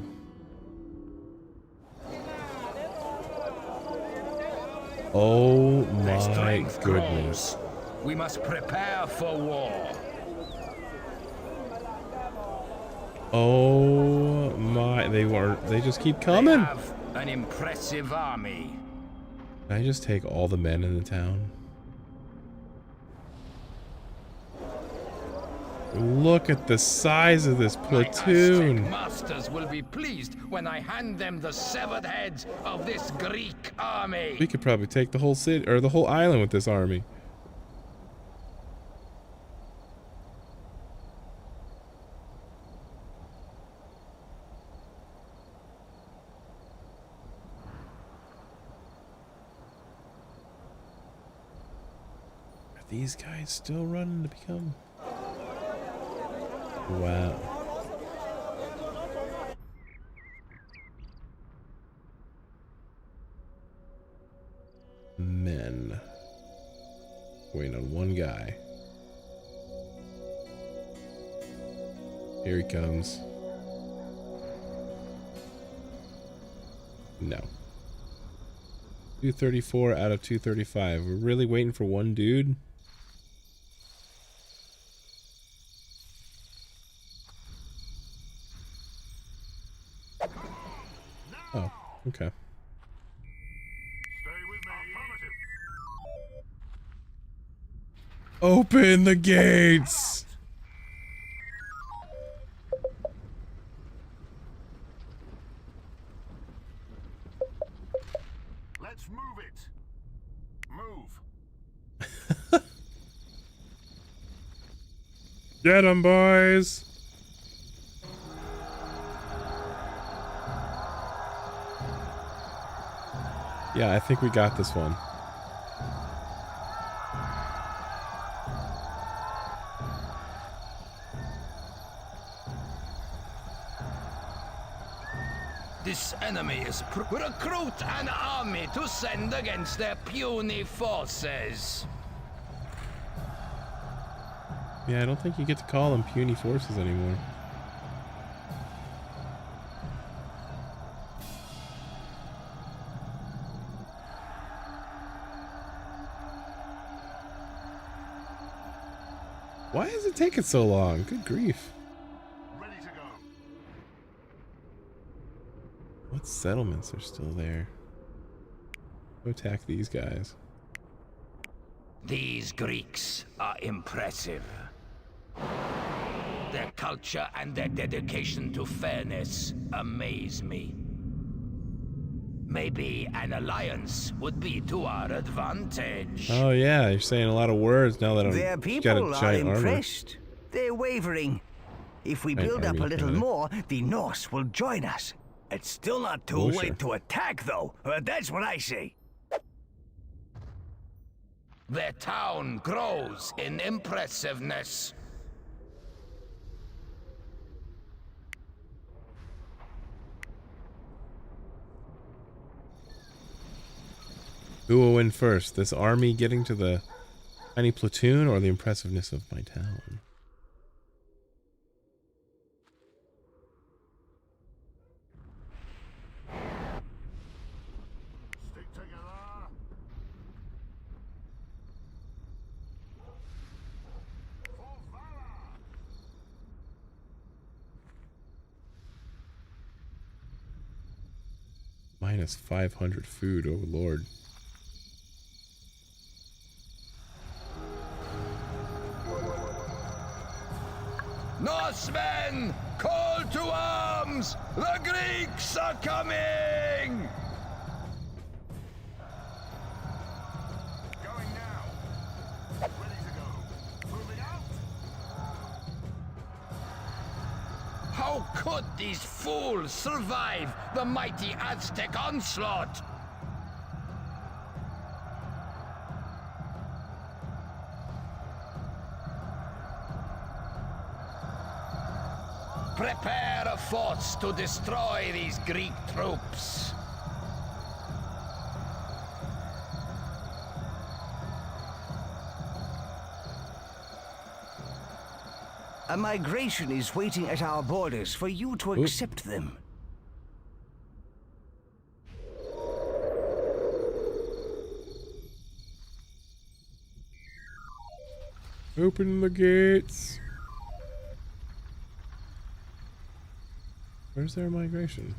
Oh my goodness. We must prepare for war. Oh my, they just keep coming. They have an impressive army. Can I just take all the men in the town? Look at the size of this My platoon. Aztec masters will be pleased when I hand them the severed heads of this Greek army. We could probably take the whole city or the whole island with this army. Are these guys still running to become? Wow. Men. Waiting on one guy. Here he comes. No. 234 out of 235. We're really waiting for one dude? Oh, okay. Open the gates! Let's move it. Move. Get 'em, boys! Yeah, I think we got this one. This enemy is recruit an army to send against their puny forces. Yeah, I don't think you get to call them puny forces anymore. Why is it taking so long? Good grief. Ready to go. What settlements are still there? Go attack these guys. These Greeks are impressive. Their culture and their dedication to fairness amaze me. Maybe an alliance would be to our advantage. Oh yeah, you're saying a lot of words now that I'm Their got people a are giant armor. impressed. They're wavering. If we build up a army, little kinda. more, the Norse will join us. It's still not too Oh, sure. late to attack, though. That's what I say. Their town grows in impressiveness. Who will win first? This army getting to the tiny platoon or the impressiveness of my town? Stick together. For valor. Minus 500 food, oh lord. Norsemen, call to arms! The Greeks are coming! Going now. Ready to go. Moving out. How could these fools survive the mighty Aztec onslaught? Prepare a force to destroy these Greek troops. A migration is waiting at our borders for you to accept them. Open the gates. Where's their migration?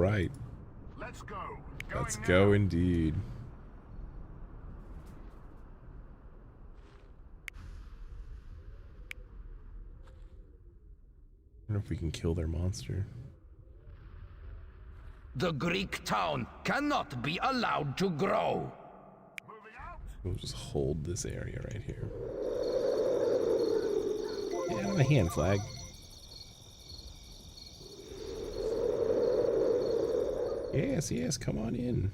right. Let's go. Let's go indeed. I wonder if we can kill their monster. The Greek town cannot be allowed to grow. We'll just hold this area right here. Yeah, my hand flag. Yes, yes, come on in.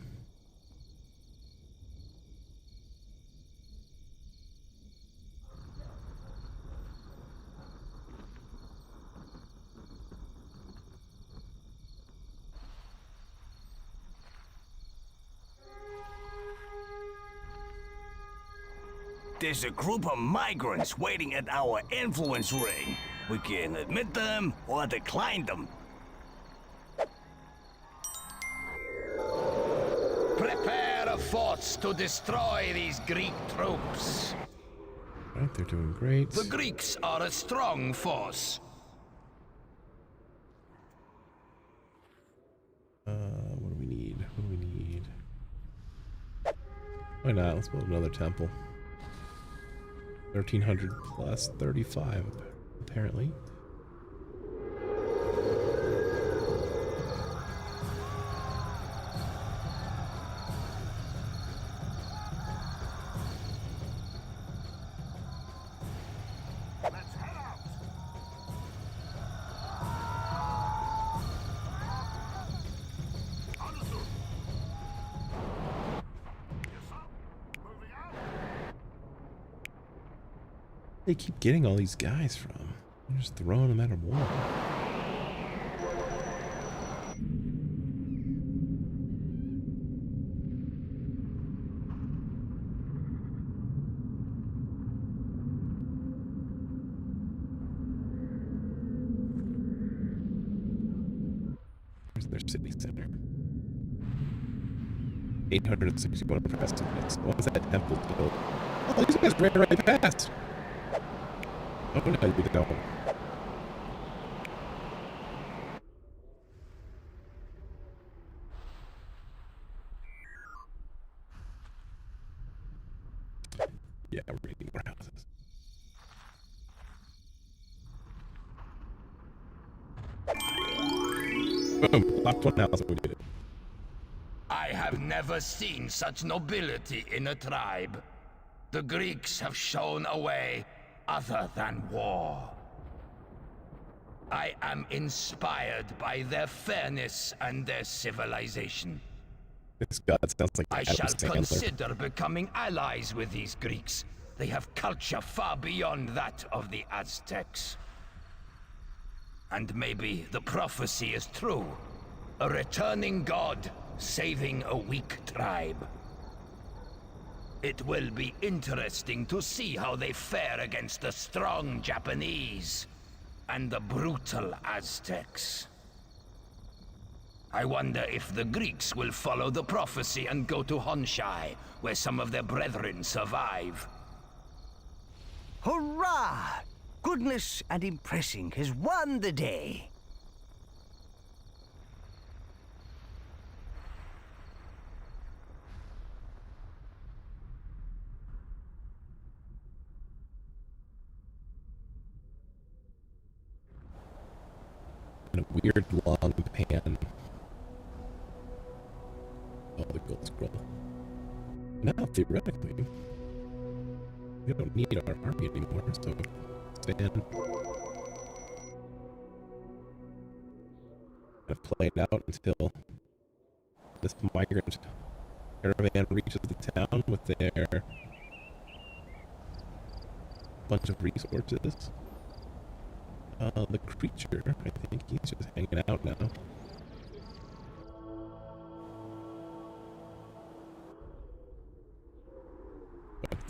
There's a group of migrants waiting at our influence ring. We can admit them or decline them. Prepare a force to destroy these Greek troops. Right, they're doing great. The Greeks are a strong force. What do we need? What do we need? Why not? Let's build another temple. 1300 plus 35, apparently. They keep getting all these guys from? They're just throwing them at a wall. Where's their city center? 861 prestigious. What was that temple built? Oh, these guys ran right past. Oh no, you don't. Yeah, we're gonna need more houses. Boom! Locked one house and we did it. I have never seen such nobility in a tribe. The Greeks have shown a way other than war. I am inspired by their fairness and their civilization. This god sounds like I Adam shall Sandler. consider becoming allies with these Greeks. They have culture far beyond that of the Aztecs. And maybe the prophecy is true. A returning god saving a weak tribe. It will be interesting to see how they fare against the strong Japanese and the brutal Aztecs. I wonder if the Greeks will follow the prophecy and go to Honsai, where some of their brethren survive. Hurrah! Goodness and impressing has won the day. And a weird long pan. Oh, the gold scroll. Now, theoretically, we don't need our army anymore, so stand. Gonna play it out until this migrant caravan reaches the town with their bunch of resources. The creature, I think he's just hanging out now.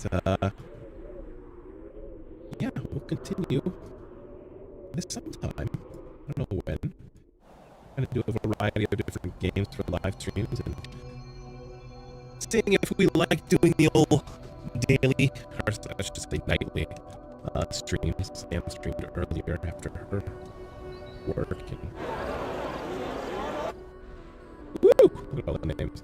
But, yeah, we'll continue this sometime. I don't know when. I'm gonna do a variety of different games for live streams and seeing if we like doing the old daily, or I should say nightly, streams. Sam streamed earlier after her work, and Look at all the names.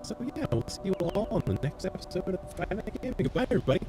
So yeah, we'll see you all on the next episode of Friday Night Gaming. Goodbye, everybody.